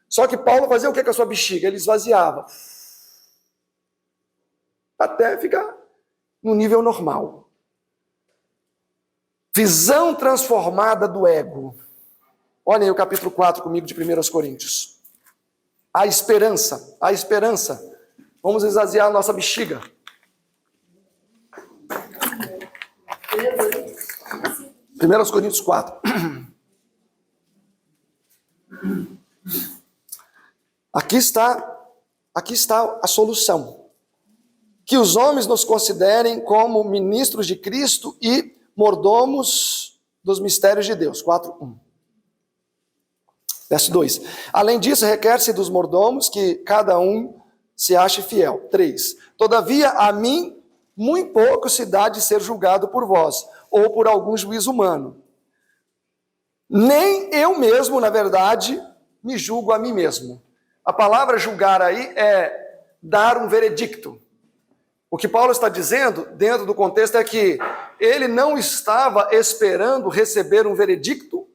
Só que Paulo fazia o que com a sua bexiga? Ele esvaziava. Até ficar no nível normal. Visão transformada do ego. Olhem o capítulo 4 comigo de 1 Coríntios. A esperança. Vamos esvaziar a nossa bexiga. 1 Coríntios 4. Aqui está a solução. Que os homens nos considerem como ministros de Cristo e mordomos dos mistérios de Deus. 4:1. Verso 2. Além disso, requer-se dos mordomos que cada um se ache fiel. 3. Todavia, a mim, muito pouco se dá de ser julgado por vós, ou por algum juízo humano. Nem eu mesmo, na verdade, me julgo a mim mesmo. A palavra julgar aí é dar um veredicto. O que Paulo está dizendo, dentro do contexto, é que ele não estava esperando receber um veredicto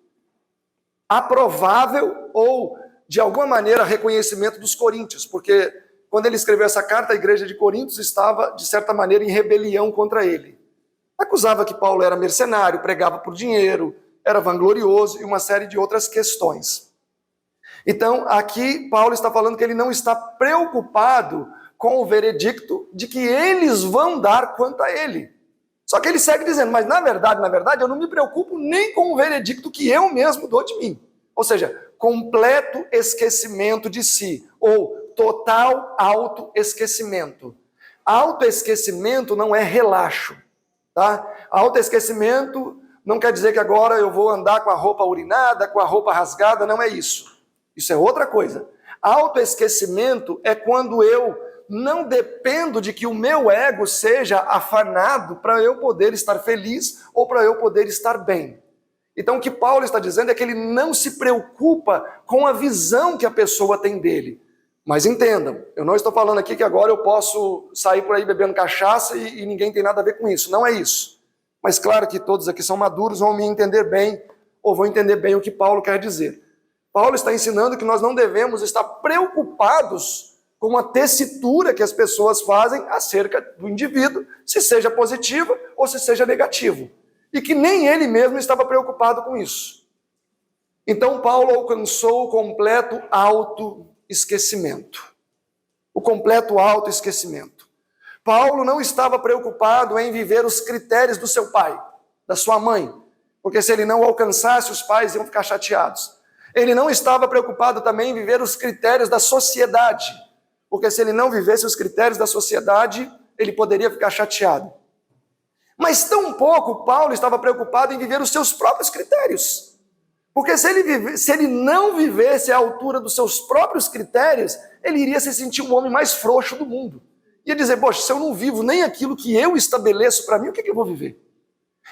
aprovável ou, de alguma maneira, reconhecimento dos coríntios, porque quando ele escreveu essa carta, a igreja de Coríntios estava, de certa maneira, em rebelião contra ele. Acusava que Paulo era mercenário, pregava por dinheiro, era vanglorioso e uma série de outras questões. Então, aqui, Paulo está falando que ele não está preocupado com o veredicto de que eles vão dar quanto a ele. Só que ele segue dizendo, mas na verdade, eu não me preocupo nem com o veredicto que eu mesmo dou de mim. Ou seja, completo esquecimento de si, ou total autoesquecimento. Autoesquecimento não é relaxo, tá? Autoesquecimento não quer dizer que agora eu vou andar com a roupa urinada, com a roupa rasgada, não é isso. Isso é outra coisa. Autoesquecimento é quando eu não dependo de que o meu ego seja afanado para eu poder estar feliz ou para eu poder estar bem. Então o que Paulo está dizendo é que ele não se preocupa com a visão que a pessoa tem dele. Mas entendam, eu não estou falando aqui que agora eu posso sair por aí bebendo cachaça e ninguém tem nada a ver com isso. Não é isso. Mas claro que todos aqui são maduros, vão me entender bem ou vão entender bem o que Paulo quer dizer. Paulo está ensinando que nós não devemos estar preocupados com a tessitura que as pessoas fazem acerca do indivíduo, se seja positiva ou se seja negativo. E que nem ele mesmo estava preocupado com isso. Então Paulo alcançou o completo autoesquecimento. O completo autoesquecimento. Paulo não estava preocupado em viver os critérios do seu pai, da sua mãe, porque se ele não alcançasse, os pais iam ficar chateados. Ele não estava preocupado também em viver os critérios da sociedade, porque se ele não vivesse os critérios da sociedade, ele poderia ficar chateado. Mas tampouco Paulo estava preocupado em viver os seus próprios critérios, porque se ele não vivesse à altura dos seus próprios critérios, ele iria se sentir o homem mais frouxo do mundo. Ia dizer, poxa, se eu não vivo nem aquilo que eu estabeleço para mim, o que eu vou viver?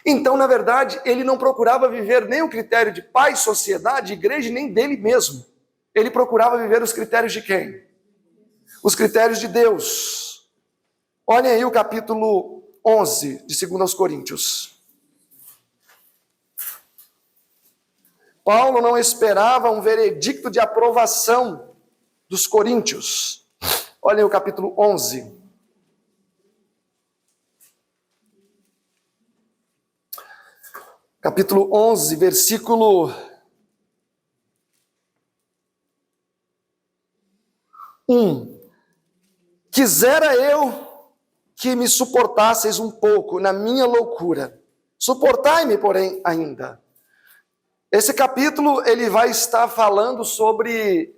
Então, na verdade, ele não procurava viver nem o critério de pai, sociedade, igreja, nem dele mesmo. Ele procurava viver os critérios de quem? Os critérios de Deus. Olhem aí o capítulo 11 de 2 aos Coríntios. Paulo não esperava um veredicto de aprovação dos coríntios. Olhem o capítulo 11. Capítulo 11, versículo 1. Quisera eu que me suportasseis um pouco na minha loucura. Suportai-me, porém, ainda. Esse capítulo, ele vai estar falando sobre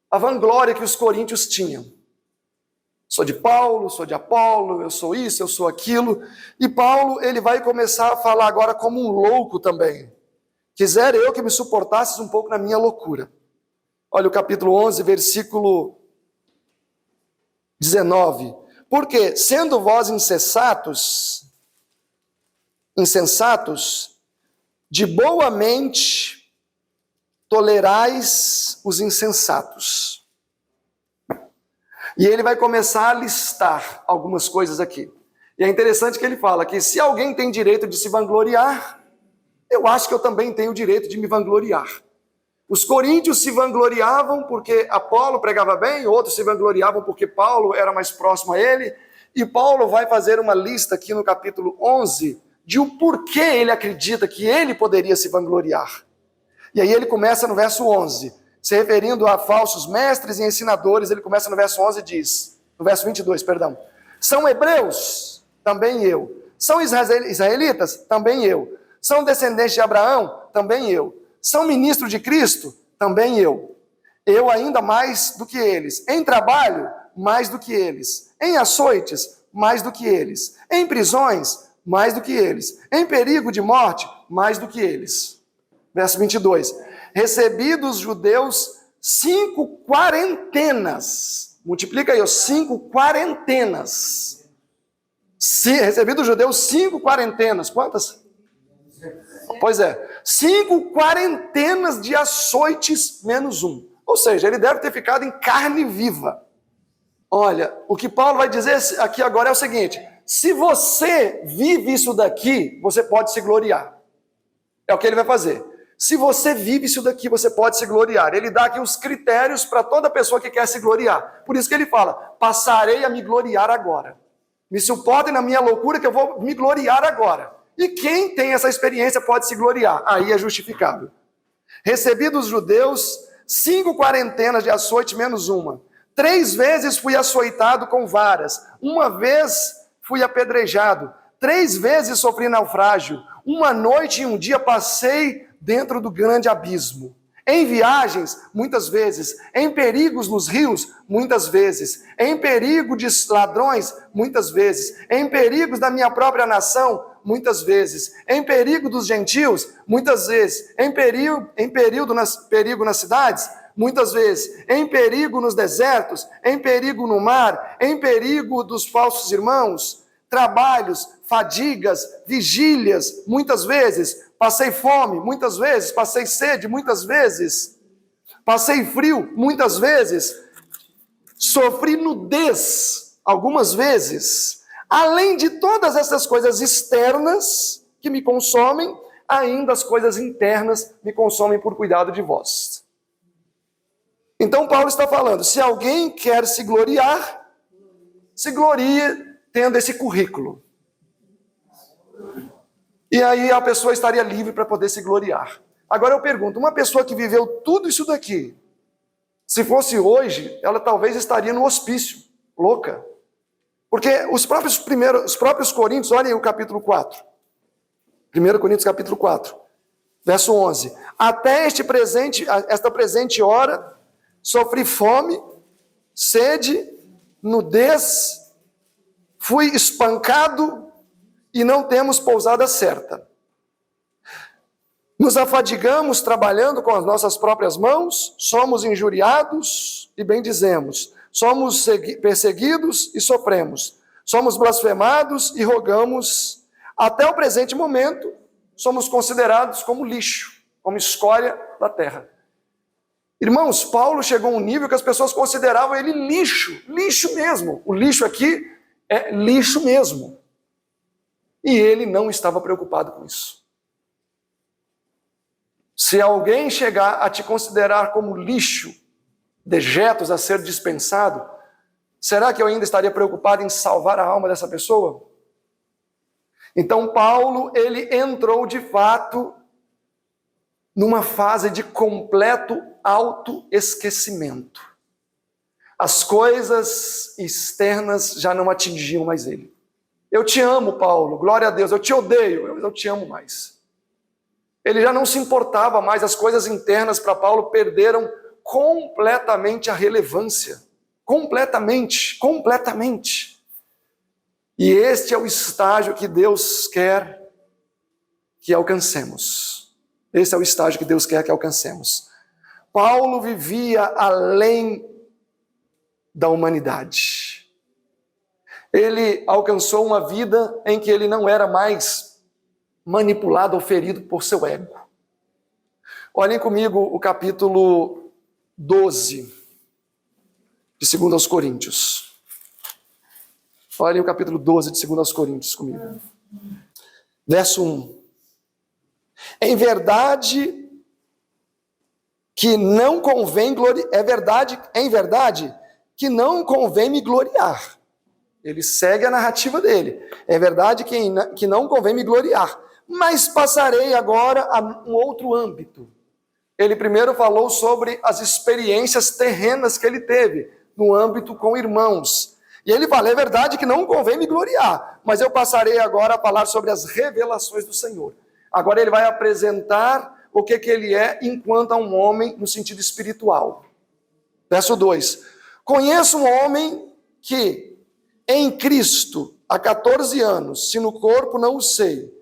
a vanglória que os coríntios tinham. Sou de Paulo, sou de Apolo, eu sou isso, eu sou aquilo. E Paulo, ele vai começar a falar agora como um louco também. Quisera eu que me suportasses um pouco na minha loucura. Olha o capítulo 11, versículo 19. Porque, sendo vós insensatos, de boa mente tolerais os insensatos. E ele vai começar a listar algumas coisas aqui. E é interessante que ele fala que se alguém tem direito de se vangloriar, eu acho que eu também tenho o direito de me vangloriar. Os coríntios se vangloriavam porque Apolo pregava bem, outros se vangloriavam porque Paulo era mais próximo a ele, e Paulo vai fazer uma lista aqui no capítulo 11 de o porquê ele acredita que ele poderia se vangloriar. E aí ele começa no verso 11, se referindo a falsos mestres e ensinadores, ele começa no verso 11 e diz, no verso 22, perdão, são hebreus? Também eu. São israelitas? Também eu. São descendentes de Abraão? Também eu. São ministros de Cristo? Também eu. Eu ainda mais do que eles. Em trabalho? Mais do que eles. Em açoites? Mais do que eles. Em prisões? Mais do que eles. Em perigo de morte? Mais do que eles. Verso 22. Recebi dos judeus 5 quarentenas. Multiplica aí, 5 quarentenas. Recebi dos judeus 5 quarentenas. Quantas? Pois é. 5 quarentenas de açoites menos um. Ou seja, ele deve ter ficado em carne viva. Olha, o que Paulo vai dizer aqui agora é o seguinte: se você vive isso daqui, você pode se gloriar. É o que ele vai fazer. Se você vive isso daqui, você pode se gloriar. Ele dá aqui os critérios para toda pessoa que quer se gloriar. Por isso que ele fala, passarei a me gloriar agora. Me suportem na minha loucura que eu vou me gloriar agora. E quem tem essa experiência pode se gloriar. Aí é justificável. Recebi dos judeus 5 quarentenas de açoite menos uma. 3 vezes fui açoitado com varas. 1 vez fui apedrejado. 3 vezes sofri naufrágio. 1 noite e 1 dia passei dentro do grande abismo. Em viagens, muitas vezes. Em perigos nos rios, muitas vezes. Em perigo de ladrões, muitas vezes. Em perigos da minha própria nação, muitas vezes. Em perigo dos gentios, muitas vezes. Em perigo nas cidades, muitas vezes. Em perigo nos desertos, em perigo no mar, em perigo dos falsos irmãos. Trabalhos, fadigas, vigílias, muitas vezes. Passei fome, muitas vezes. Passei sede, muitas vezes. Passei frio, muitas vezes. Sofri nudez, algumas vezes. Além de todas essas coisas externas que me consomem, ainda as coisas internas me consomem por cuidado de vós. Então Paulo está falando, se alguém quer se gloriar, se glorie tendo esse currículo. E aí a pessoa estaria livre para poder se gloriar. Agora eu pergunto, uma pessoa que viveu tudo isso daqui, se fosse hoje, ela talvez estaria no hospício, louca. Porque os próprios Coríntios, olhem o capítulo 4. 1 Coríntios capítulo 4, verso 11. Até esta presente hora, sofri fome, sede, nudez, fui espancado e não temos pousada certa. Nos afadigamos trabalhando com as nossas próprias mãos, somos injuriados e bendizemos, somos perseguidos e sofremos, somos blasfemados e rogamos. Até o presente momento, somos considerados como lixo, como escória da terra. Irmãos, Paulo chegou a um nível que as pessoas consideravam ele lixo, lixo mesmo. O lixo aqui é lixo mesmo. E ele não estava preocupado com isso. Se alguém chegar a te considerar como lixo, dejetos a ser dispensado, será que eu ainda estaria preocupado em salvar a alma dessa pessoa? Então Paulo, ele entrou de fato numa fase de completo autoesquecimento. As coisas externas já não atingiam mais ele. Eu te amo, Paulo, glória a Deus, eu te odeio, eu te amo mais. Ele já não se importava mais, as coisas internas para Paulo perderam completamente a relevância. Completamente. E este é o estágio que Deus quer que alcancemos. Esse é o estágio que Deus quer que alcancemos. Paulo vivia além da humanidade. Ele alcançou uma vida em que ele não era mais manipulado ou ferido por seu ego. Olhem comigo o capítulo 12 de 2 aos Coríntios. Olhem o capítulo 12 de 2 aos Coríntios comigo. Verso 1. Em verdade que não convém em verdade que não convém me gloriar. Ele segue a narrativa dele. É verdade que não convém me gloriar. Mas passarei agora a um outro âmbito. Ele primeiro falou sobre as experiências terrenas que ele teve no âmbito com irmãos. E ele fala, é verdade que não convém me gloriar, mas eu passarei agora a falar sobre as revelações do Senhor. Agora ele vai apresentar o que ele é enquanto a um homem no sentido espiritual. Verso 2. Conheço um homem que, em Cristo, há 14 anos, se no corpo não o sei,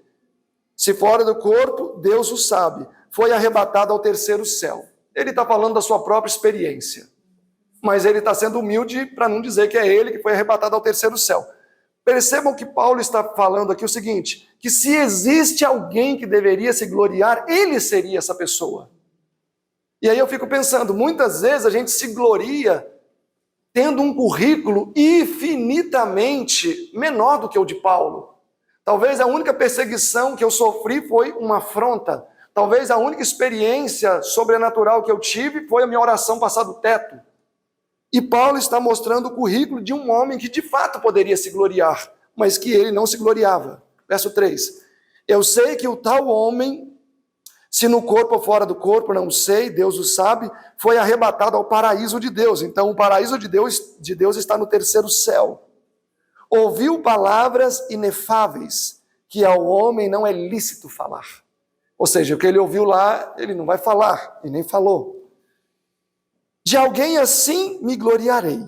se fora do corpo, Deus o sabe, foi arrebatado ao terceiro céu. Ele está falando da sua própria experiência. Mas ele está sendo humilde para não dizer que é ele que foi arrebatado ao terceiro céu. Percebam que Paulo está falando aqui o seguinte, que se existe alguém que deveria se gloriar, ele seria essa pessoa. E aí eu fico pensando, muitas vezes a gente se gloria tendo um currículo infinitamente menor do que o de Paulo. Talvez a única perseguição que eu sofri foi uma afronta. Talvez a única experiência sobrenatural que eu tive foi a minha oração passar do teto. E Paulo está mostrando o currículo de um homem que de fato poderia se gloriar, mas que ele não se gloriava. Verso 3. Eu sei que o tal homem, se no corpo ou fora do corpo, não sei, Deus o sabe, foi arrebatado ao paraíso de Deus. Então o paraíso de Deus está no terceiro céu. Ouviu palavras inefáveis, que ao homem não é lícito falar. Ou seja, o que ele ouviu lá, ele não vai falar, e nem falou. De alguém assim me gloriarei,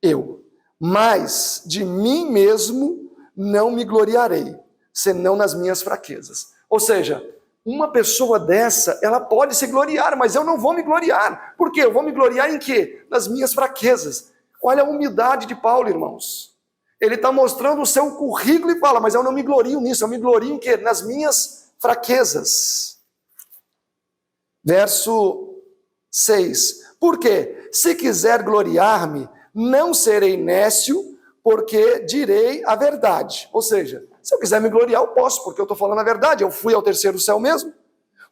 eu, mas de mim mesmo não me gloriarei, senão nas minhas fraquezas. Ou seja, uma pessoa dessa, ela pode se gloriar, mas eu não vou me gloriar. Por quê? Eu vou me gloriar em quê? Nas minhas fraquezas. Olha a humildade de Paulo, irmãos. Ele está mostrando o seu currículo e fala, mas eu não me glorio nisso, eu me glorio em quê? Nas minhas fraquezas. Verso 6. Por quê? Se quiser gloriar-me, não serei nécio, porque direi a verdade. Ou seja, Se eu quiser me gloriar, eu posso, porque eu estou falando a verdade, eu fui ao terceiro céu mesmo.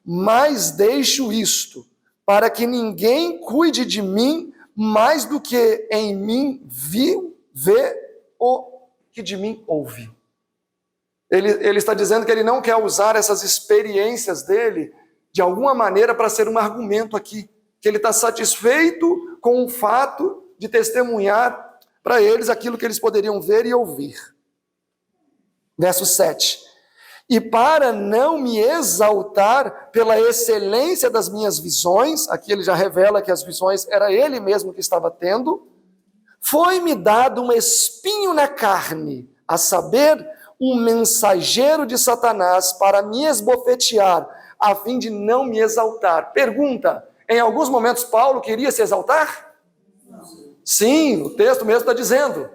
Mas deixo isto, para que ninguém cuide de mim mais do que em mim vê o que de mim ouve. Ele está dizendo que ele não quer usar essas experiências dele de alguma maneira para ser um argumento aqui, que ele está satisfeito com o fato de testemunhar para eles aquilo que eles poderiam ver e ouvir. Verso 7. E para não me exaltar pela excelência das minhas visões, aqui ele já revela que as visões era ele mesmo que estava tendo, foi-me dado um espinho na carne, a saber, um mensageiro de Satanás para me esbofetear, a fim de não me exaltar. Pergunta, em alguns momentos Paulo queria se exaltar? Sim, o texto mesmo está dizendo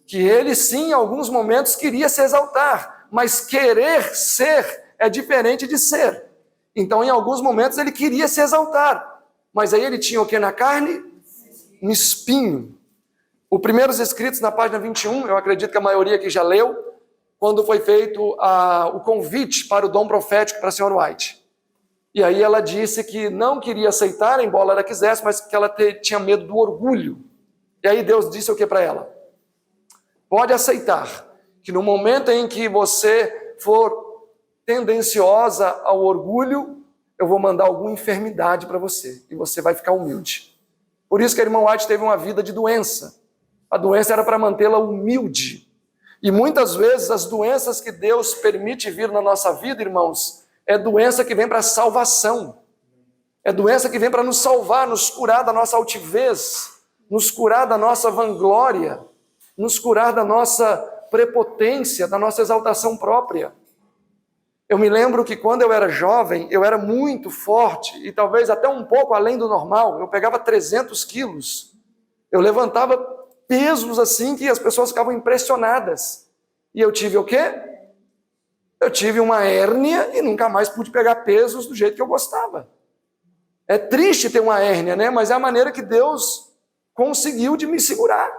que ele sim, em alguns momentos queria se exaltar, mas querer ser é diferente de ser. Então, em alguns momentos ele queria se exaltar, mas aí ele tinha o que na carne? Um espinho. Os primeiros escritos na página 21, eu acredito que a maioria aqui já leu, quando foi feito o convite para o dom profético para a senhora White. E aí ela disse que não queria aceitar, embora ela quisesse, mas que ela tinha medo do orgulho. E aí Deus disse o que para ela? Pode aceitar que no momento em que você for tendenciosa ao orgulho, eu vou mandar alguma enfermidade para você, e você vai ficar humilde. Por isso que a irmã White teve uma vida de doença. A doença era para mantê-la humilde. E muitas vezes as doenças que Deus permite vir na nossa vida, irmãos, é doença que vem para salvação. É doença que vem para nos salvar, nos curar da nossa altivez, nos curar da nossa vanglória, nos curar da nossa prepotência, da nossa exaltação própria. Eu me lembro que quando eu era jovem, eu era muito forte e talvez até um pouco além do normal. Eu pegava 300 quilos. Eu levantava pesos assim que as pessoas ficavam impressionadas. E eu tive o quê? Eu tive uma hérnia e nunca mais pude pegar pesos do jeito que eu gostava. É triste ter uma hérnia, né? Mas é a maneira que Deus conseguiu de me segurar.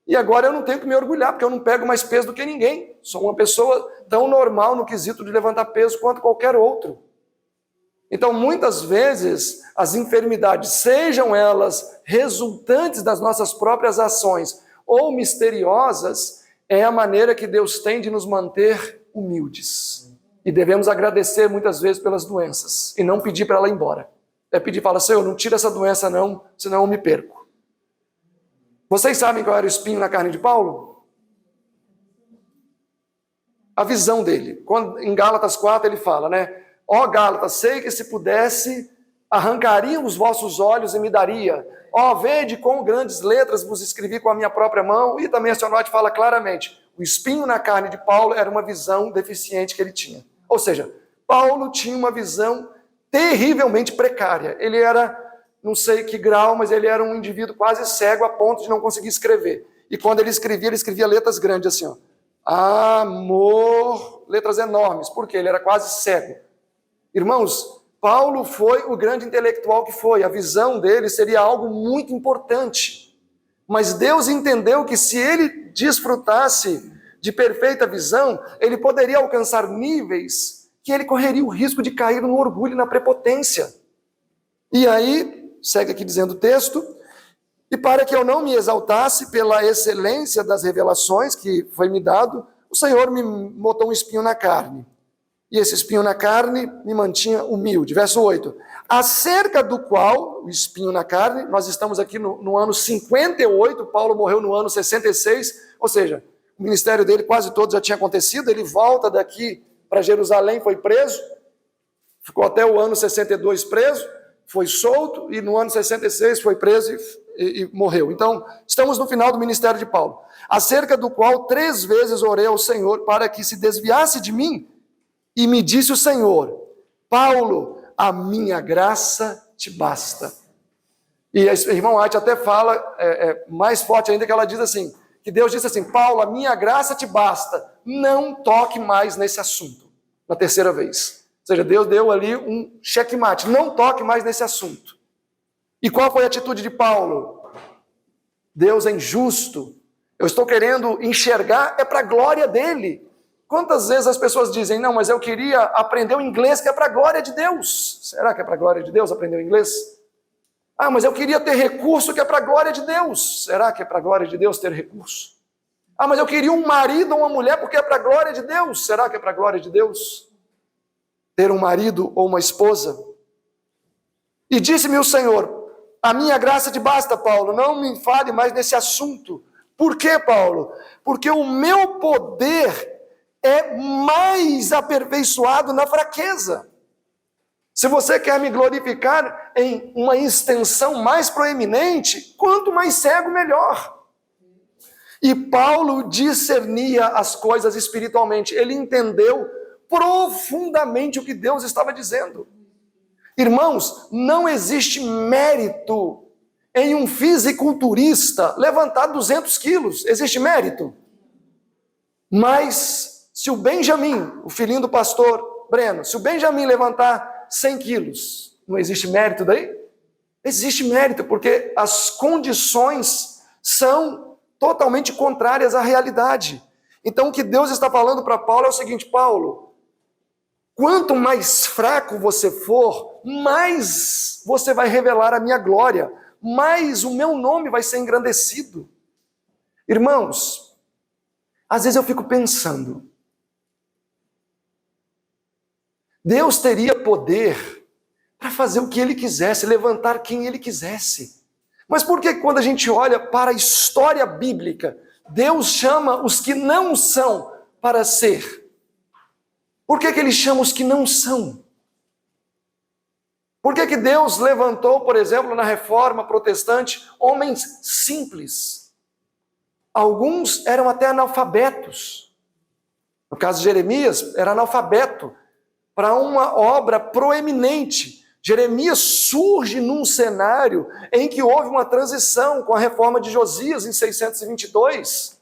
E agora eu não tenho que me orgulhar, porque eu não pego mais peso do que ninguém. Sou uma pessoa tão normal no quesito de levantar peso quanto qualquer outro. Então, muitas vezes, as enfermidades, sejam elas resultantes das nossas próprias ações ou misteriosas, é a maneira que Deus tem de nos manter humildes. E devemos agradecer muitas vezes pelas doenças e não pedir para ela ir embora. É pedir para ela, Senhor, não tira essa doença não, senão eu me perco. Vocês sabem qual era o espinho na carne de Paulo? A visão dele. Quando, em Gálatas 4 ele fala, né? Ó Gálatas, sei que se pudesse, arrancaria os vossos olhos e me daria. Ó, vede com grandes letras vos escrevi com a minha própria mão. E também a senhora White fala claramente, o espinho na carne de Paulo era uma visão deficiente que ele tinha. Ou seja, Paulo tinha uma visão terrivelmente precária. Ele era, não sei que grau, mas ele era um indivíduo quase cego a ponto de não conseguir escrever. E quando ele escrevia letras grandes assim, ó. Amor, letras enormes. Por quê? Ele era quase cego. Irmãos, Paulo foi o grande intelectual que foi. A visão dele seria algo muito importante. Mas Deus entendeu que se ele desfrutasse de perfeita visão, ele poderia alcançar níveis que ele correria o risco de cair no orgulho e na prepotência. E aí, segue aqui dizendo o texto, e para que eu não me exaltasse pela excelência das revelações que foi me dado, o Senhor me botou um espinho na carne. E esse espinho na carne me mantinha humilde. Verso 8. Acerca do qual, o espinho na carne, nós estamos aqui no ano 58, Paulo morreu no ano 66, ou seja, o ministério dele quase todo já tinha acontecido, ele volta daqui para Jerusalém, foi preso, ficou até o ano 62 preso, foi solto, e no ano 66 foi preso e morreu. Então, estamos no final do ministério de Paulo. Acerca do qual 3 vezes orei ao Senhor para que se desviasse de mim, e me disse o Senhor, Paulo, a minha graça te basta. E a irmã White até fala, mais forte ainda, que ela diz assim, que Deus disse assim, Paulo, a minha graça te basta, não toque mais nesse assunto, na 3ª vez. Ou seja, Deus deu ali um checkmate, não toque mais nesse assunto. E qual foi a atitude de Paulo? Deus é injusto, eu estou querendo enxergar, é para a glória dele. Quantas vezes as pessoas dizem, não, mas eu queria aprender o inglês que é para a glória de Deus. Será que é para a glória de Deus aprender o inglês? Ah, mas eu queria ter recurso que é para a glória de Deus. Será que é para a glória de Deus ter recurso? Ah, mas eu queria um marido ou uma mulher porque é para a glória de Deus. Será que é para a glória de Deus ter um marido ou uma esposa? E disse-me o Senhor, a minha graça te basta, Paulo, não me fale mais nesse assunto. Por quê, Paulo? Porque o meu poder é mais aperfeiçoado na fraqueza. Se você quer me glorificar em uma extensão mais proeminente, quanto mais cego, melhor. E Paulo discernia as coisas espiritualmente. Ele entendeu profundamente o que Deus estava dizendo. Irmãos, não existe mérito em um fisiculturista levantar 200 quilos. Existe mérito? Mas se o Benjamin, o filhinho do pastor Breno, se o Benjamin levantar 100 quilos, não existe mérito daí? Existe mérito, porque as condições são totalmente contrárias à realidade. Então o que Deus está falando para Paulo é o seguinte, Paulo, quanto mais fraco você for, mais você vai revelar a minha glória, mais o meu nome vai ser engrandecido. Irmãos, às vezes eu fico pensando, Deus teria poder para fazer o que Ele quisesse, levantar quem Ele quisesse. Mas por que quando a gente olha para a história bíblica, Deus chama os que não são para ser? Por que Ele chama os que não são? Por que Deus levantou, por exemplo, na Reforma Protestante, homens simples? Alguns eram até analfabetos. No caso de Jeremias, era analfabeto para uma obra proeminente. Jeremias surge num cenário em que houve uma transição com a reforma de Josias em 622.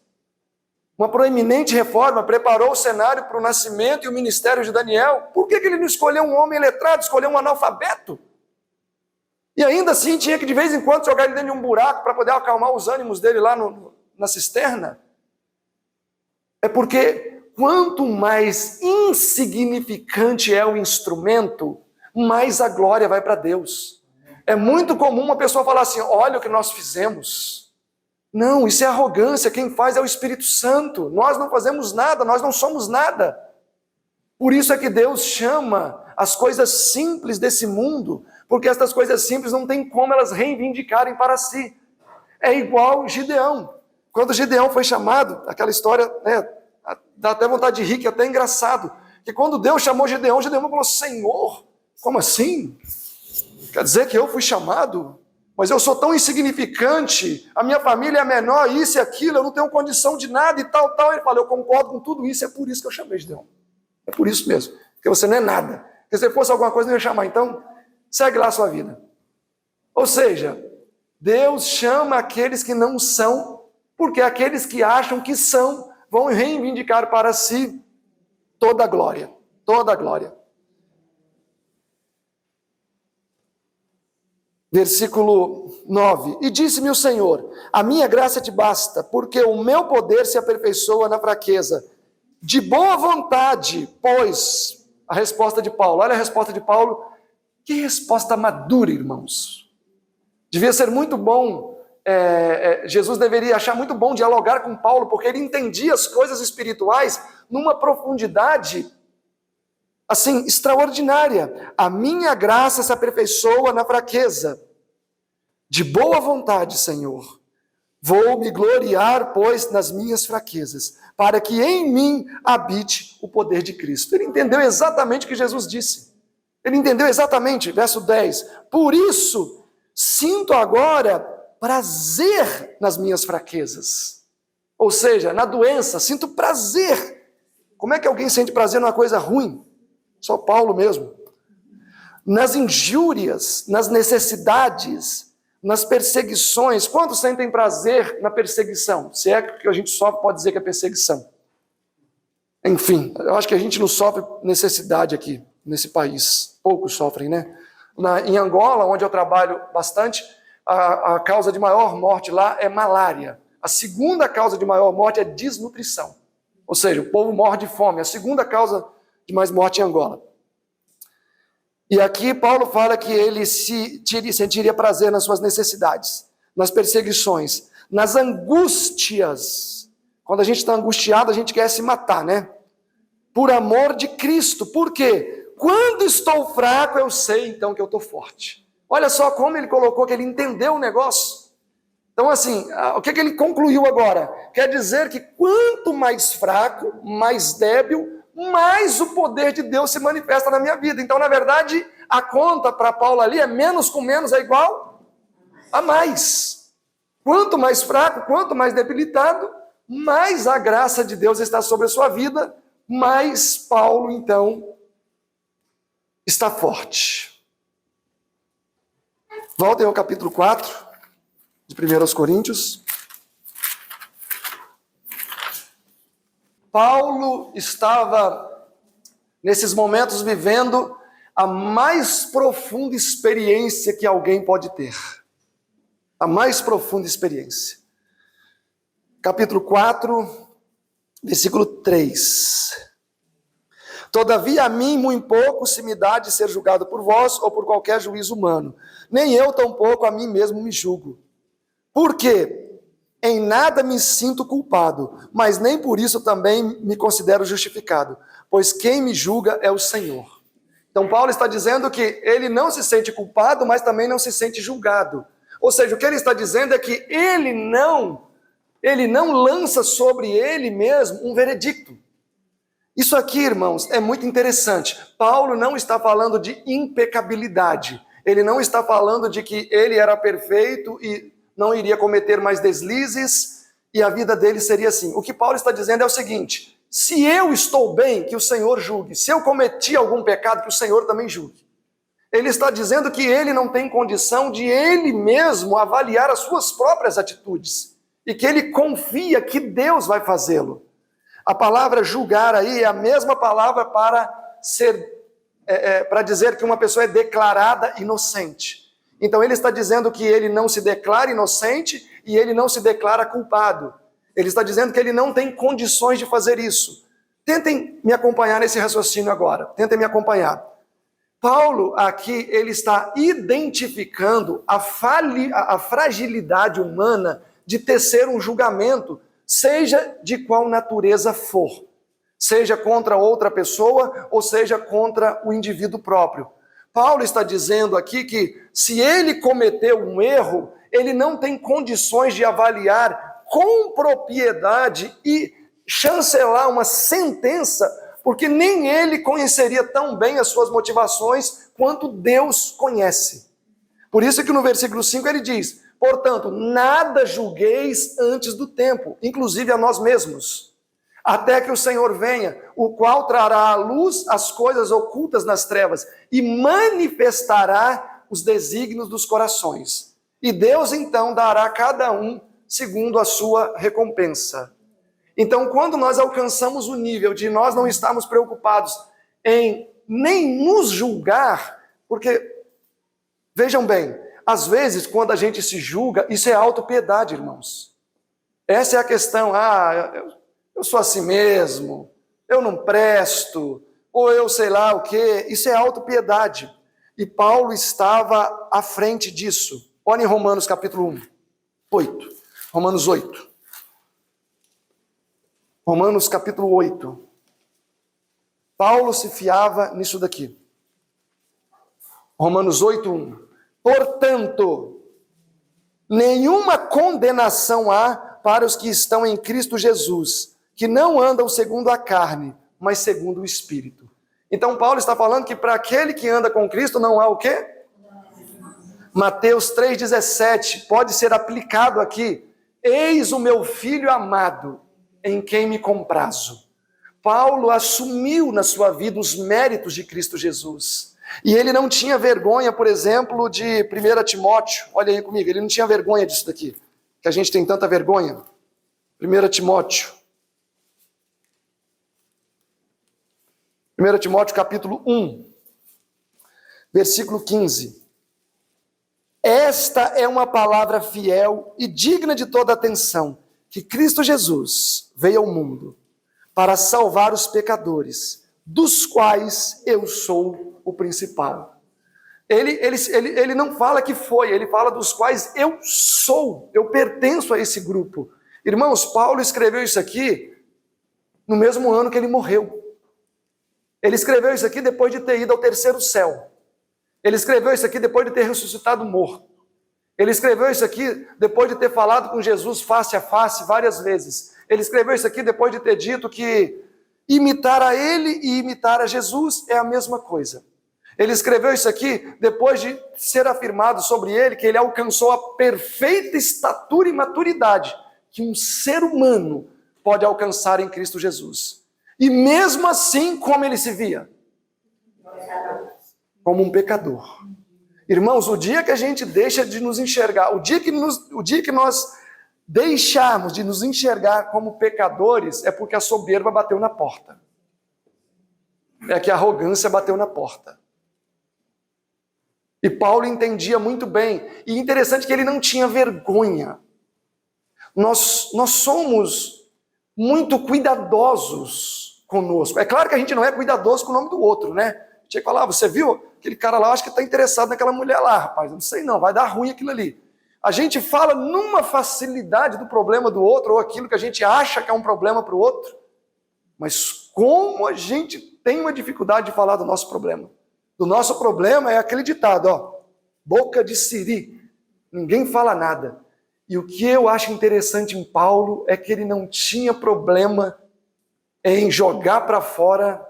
Uma proeminente reforma preparou o cenário para o nascimento e o ministério de Daniel. Por que ele não escolheu um homem letrado, escolheu um analfabeto? E ainda assim tinha que de vez em quando jogar ele dentro de um buraco para poder acalmar os ânimos dele lá na cisterna? É porque quanto mais insignificante é o instrumento, mais a glória vai para Deus. É muito comum uma pessoa falar assim, olha o que nós fizemos. Não, isso é arrogância, quem faz é o Espírito Santo. Nós não fazemos nada, nós não somos nada. Por isso é que Deus chama as coisas simples desse mundo, porque essas coisas simples não tem como elas reivindicarem para si. É igual Gideão. Quando Gideão foi chamado, aquela história, né, dá até vontade de rir, que é até engraçado, que quando Deus chamou Gideão, Gideão falou, Senhor, como assim? Quer dizer que eu fui chamado? Mas eu sou tão insignificante, a minha família é menor, isso e aquilo, eu não tenho condição de nada e tal. Ele falou, eu concordo com tudo isso, é por isso que eu chamei Gideão. É por isso mesmo, porque você não é nada. Se você fosse alguma coisa, não ia chamar, então segue lá a sua vida. Ou seja, Deus chama aqueles que não são, porque aqueles que acham que são, vão reivindicar para si toda a glória, toda a glória. Versículo 9, e disse-me o Senhor, a minha graça te basta, porque o meu poder se aperfeiçoa na fraqueza. De boa vontade, pois, a resposta de Paulo, olha a resposta de Paulo, que resposta madura, irmãos. Devia ser muito bom, Jesus deveria achar muito bom dialogar com Paulo, porque ele entendia as coisas espirituais numa profundidade assim, extraordinária. A minha graça se aperfeiçoa na fraqueza. De boa vontade, Senhor, vou me gloriar, pois, nas minhas fraquezas, para que em mim habite o poder de Cristo. Ele entendeu exatamente o que Jesus disse. Ele entendeu exatamente, verso 10. Por isso, sinto agora prazer nas minhas fraquezas. Ou seja, na doença, sinto prazer. Como é que alguém sente prazer numa coisa ruim? Só Paulo mesmo. Nas injúrias, nas necessidades, nas perseguições. Quantos sentem prazer na perseguição? Se é que a gente sofre, pode dizer que é perseguição. Enfim, eu acho que a gente não sofre necessidade aqui, nesse país. Poucos sofrem, né? Em Angola, onde eu trabalho bastante, a causa de maior morte lá é malária. A segunda causa de maior morte é desnutrição. Ou seja, o povo morre de fome, a segunda causa de mais morte em Angola. E aqui Paulo fala que ele sentiria prazer nas suas necessidades, nas perseguições, nas angústias. Quando a gente está angustiado, a gente quer se matar, né? Por amor de Cristo. Por quê? Quando estou fraco, eu sei então que eu estou forte. Olha só como ele colocou, que ele entendeu o negócio. Então, assim, o que ele concluiu agora? Quer dizer que quanto mais fraco, mais débil, mais o poder de Deus se manifesta na minha vida. Então, na verdade, a conta para Paulo ali é menos com menos é igual a mais. Quanto mais fraco, quanto mais debilitado, mais a graça de Deus está sobre a sua vida, mais Paulo, então, está forte. Voltem ao capítulo 4. De 1 Coríntios. Paulo estava, nesses momentos, vivendo a mais profunda experiência que alguém pode ter. A mais profunda experiência. Capítulo 4, versículo 3. Todavia a mim muito pouco se me dá de ser julgado por vós ou por qualquer juízo humano. Nem eu tampouco a mim mesmo me julgo. Porque em nada me sinto culpado, mas nem por isso também me considero justificado, pois quem me julga é o Senhor. Então Paulo está dizendo que ele não se sente culpado, mas também não se sente julgado. Ou seja, o que ele está dizendo é que ele não lança sobre ele mesmo um veredicto. Isso aqui, irmãos, é muito interessante. Paulo não está falando de impecabilidade. Ele não está falando de que ele era perfeito e não iria cometer mais deslizes e a vida dele seria assim. O que Paulo está dizendo é o seguinte: se eu estou bem, que o Senhor julgue. Se eu cometi algum pecado, que o Senhor também julgue. Ele está dizendo que ele não tem condição de ele mesmo avaliar as suas próprias atitudes e que ele confia que Deus vai fazê-lo. A palavra julgar aí é a mesma palavra para dizer que uma pessoa é declarada inocente. Então ele está dizendo que ele não se declara inocente e ele não se declara culpado. Ele está dizendo que ele não tem condições de fazer isso. Tentem me acompanhar nesse raciocínio agora. Tentem me acompanhar. Paulo aqui, ele está identificando a fragilidade humana de tecer um julgamento, seja de qual natureza for. Seja contra outra pessoa ou seja contra o indivíduo próprio. Paulo está dizendo aqui que se ele cometeu um erro, ele não tem condições de avaliar com propriedade e chancelar uma sentença, porque nem ele conheceria tão bem as suas motivações quanto Deus conhece. Por isso que no versículo 5 ele diz: portanto, nada julgueis antes do tempo, inclusive a nós mesmos, até que o Senhor venha, o qual trará à luz as coisas ocultas nas trevas e manifestará os desígnios dos corações. E Deus então dará a cada um segundo a sua recompensa. Então, quando nós alcançamos o nível de nós não estarmos preocupados em nem nos julgar, porque, vejam bem, às vezes quando a gente se julga, isso é autopiedade, irmãos. Essa é a questão. Eu sou assim mesmo, eu não presto, ou eu sei lá o quê. Isso é autopiedade. E Paulo estava à frente disso. Olha em Romanos capítulo 8. Romanos 8. Romanos capítulo 8. Paulo se fiava nisso daqui. Romanos 8, 1. Portanto, nenhuma condenação há para os que estão em Cristo Jesus, que não andam segundo a carne, mas segundo o Espírito. Então Paulo está falando que para aquele que anda com Cristo não há o quê? Mateus 3,17 pode ser aplicado aqui. Eis o meu filho amado, em quem me comprazo. Paulo assumiu na sua vida os méritos de Cristo Jesus. E ele não tinha vergonha, por exemplo, de 1 Timóteo. Olha aí comigo, ele não tinha vergonha disso daqui, que a gente tem tanta vergonha. 1 Timóteo. 1 Timóteo capítulo 1, versículo 15. Esta é uma palavra fiel e digna de toda atenção, que Cristo Jesus veio ao mundo para salvar os pecadores, dos quais eu sou o principal. Ele não fala que foi, ele fala dos quais eu sou, eu pertenço a esse grupo. Irmãos, Paulo escreveu isso aqui no mesmo ano que ele morreu. Ele escreveu isso aqui depois de ter ido ao terceiro céu. Ele escreveu isso aqui depois de ter ressuscitado morto. Ele escreveu isso aqui depois de ter falado com Jesus face a face várias vezes. Ele escreveu isso aqui depois de ter dito que imitar a ele e imitar a Jesus é a mesma coisa. Ele escreveu isso aqui depois de ser afirmado sobre ele que ele alcançou a perfeita estatura e maturidade que um ser humano pode alcançar em Cristo Jesus. E mesmo assim, como ele se via? Como um pecador. Irmãos, o dia que a gente deixa de nos enxergar, o dia que nós deixarmos de nos enxergar como pecadores, é porque a soberba bateu na porta. É que a arrogância bateu na porta. E Paulo entendia muito bem. E interessante que ele não tinha vergonha. Nós somos muito cuidadosos conosco. É claro que a gente não é cuidadoso com o nome do outro, né? Tinha que falar, você viu? Aquele cara lá, acho que está interessado naquela mulher lá, rapaz. Eu não sei não, vai dar ruim aquilo ali. A gente fala numa facilidade do problema do outro, ou aquilo que a gente acha que é um problema para o outro. Mas como a gente tem uma dificuldade de falar do nosso problema. Do nosso problema é aquele ditado, ó, boca de siri, ninguém fala nada. E o que eu acho interessante em Paulo é que ele não tinha problema em jogar para fora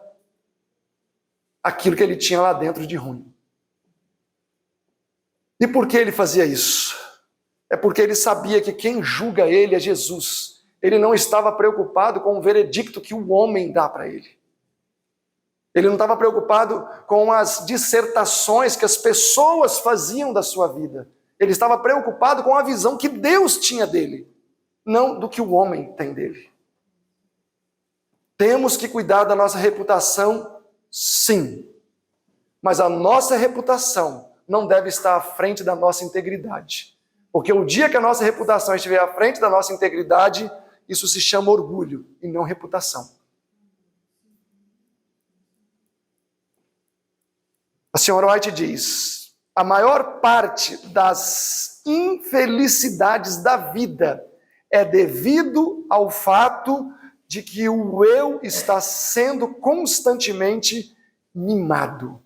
aquilo que ele tinha lá dentro de ruim. E por que ele fazia isso? É porque ele sabia que quem julga ele é Jesus. Ele não estava preocupado com o veredicto que o homem dá para ele. Ele não estava preocupado com as dissertações que as pessoas faziam da sua vida. Ele estava preocupado com a visão que Deus tinha dele, não do que o homem tem dele. Temos que cuidar da nossa reputação, sim. Mas a nossa reputação não deve estar à frente da nossa integridade. Porque o dia que a nossa reputação estiver à frente da nossa integridade, isso se chama orgulho e não reputação. A senhora White diz, a maior parte das infelicidades da vida é devido ao fato de que o eu está sendo constantemente mimado.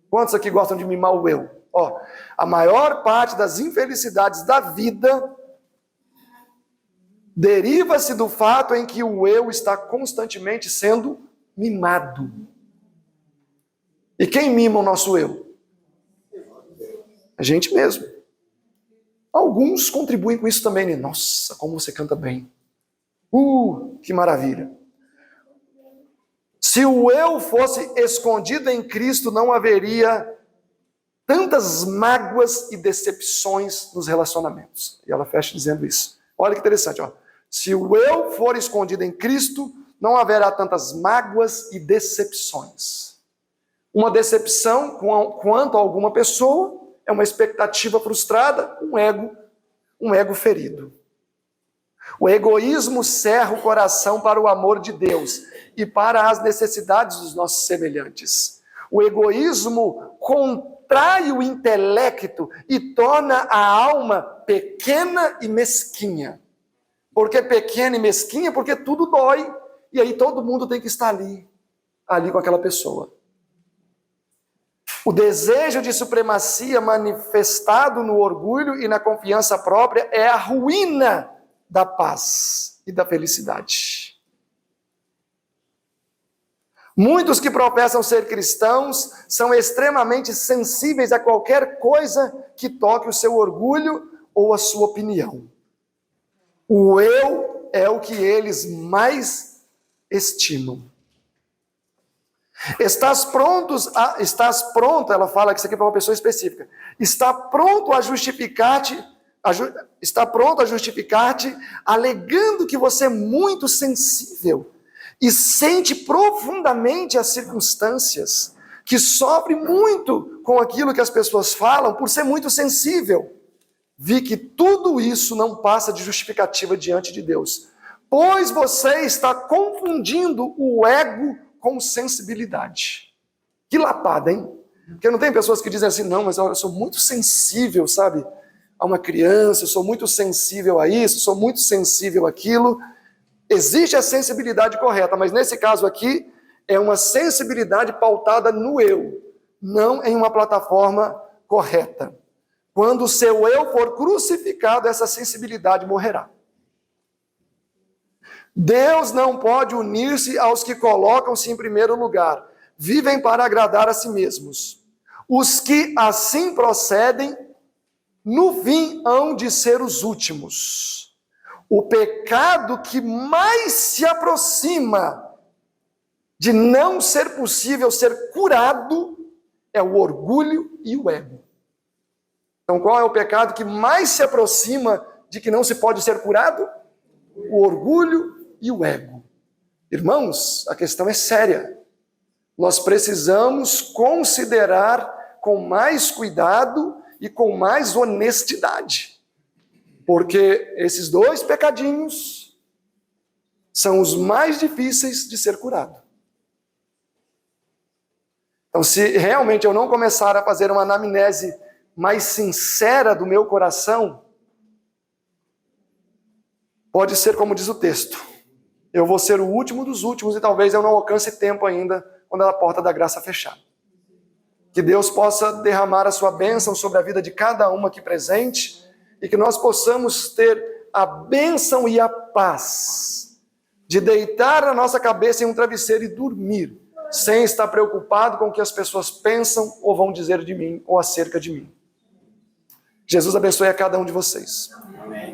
Quantos aqui gostam de mimar o eu? Ó, a maior parte das infelicidades da vida deriva-se do fato em que o eu está constantemente sendo mimado. E quem mima o nosso eu? A gente mesmo. Alguns contribuem com isso também, né? Nossa, como você canta bem. Que maravilha. Se o eu fosse escondido em Cristo, não haveria tantas mágoas e decepções nos relacionamentos. E ela fecha dizendo isso. Olha que interessante, ó. Se o eu for escondido em Cristo, não haverá tantas mágoas e decepções. Uma decepção quanto a alguma pessoa é uma expectativa frustrada, um ego ferido. O egoísmo cerra o coração para o amor de Deus e para as necessidades dos nossos semelhantes. O egoísmo contrai o intelecto e torna a alma pequena e mesquinha. Por que pequena e mesquinha? Porque tudo dói. E aí todo mundo tem que estar ali com aquela pessoa. O desejo de supremacia manifestado no orgulho e na confiança própria é a ruína da paz e da felicidade. Muitos que professam ser cristãos são extremamente sensíveis a qualquer coisa que toque o seu orgulho ou a sua opinião. O eu é o que eles mais estimam. Estás pronto, ela fala que isso aqui é para uma pessoa específica. Está pronto a justificar-te, alegando que você é muito sensível e sente profundamente as circunstâncias, que sofre muito com aquilo que as pessoas falam por ser muito sensível. Vi que tudo isso não passa de justificativa diante de Deus. pois você está confundindo o ego com sensibilidade. Que lapada, hein? Porque não tem pessoas que dizem assim, não, mas eu sou muito sensível, sabe? A uma criança, eu sou muito sensível a isso, sou muito sensível àquilo. Existe a sensibilidade correta, mas nesse caso aqui, é uma sensibilidade pautada no eu, não em uma plataforma correta. Quando o seu eu for crucificado, essa sensibilidade morrerá. Deus não pode unir-se aos que colocam-se em primeiro lugar, vivem para agradar a si mesmos. Os que assim procedem, no fim, hão de ser os últimos. O pecado que mais se aproxima de não ser possível ser curado é o orgulho e o ego. Então, qual é o pecado que mais se aproxima de que não se pode ser curado? O orgulho e o ego. Irmãos, a questão é séria. Nós precisamos considerar com mais cuidado e com mais honestidade. Porque esses dois pecadinhos são os mais difíceis de ser curado. Então, se realmente eu não começar a fazer uma anamnese mais sincera do meu coração, pode ser como diz o texto, eu vou ser o último dos últimos e talvez eu não alcance tempo ainda quando a porta da graça fechar. Que Deus possa derramar a sua bênção sobre a vida de cada um aqui presente e que nós possamos ter a bênção e a paz de deitar a nossa cabeça em um travesseiro e dormir, sem estar preocupado com o que as pessoas pensam ou vão dizer de mim ou acerca de mim. Jesus abençoe a cada um de vocês. Amém.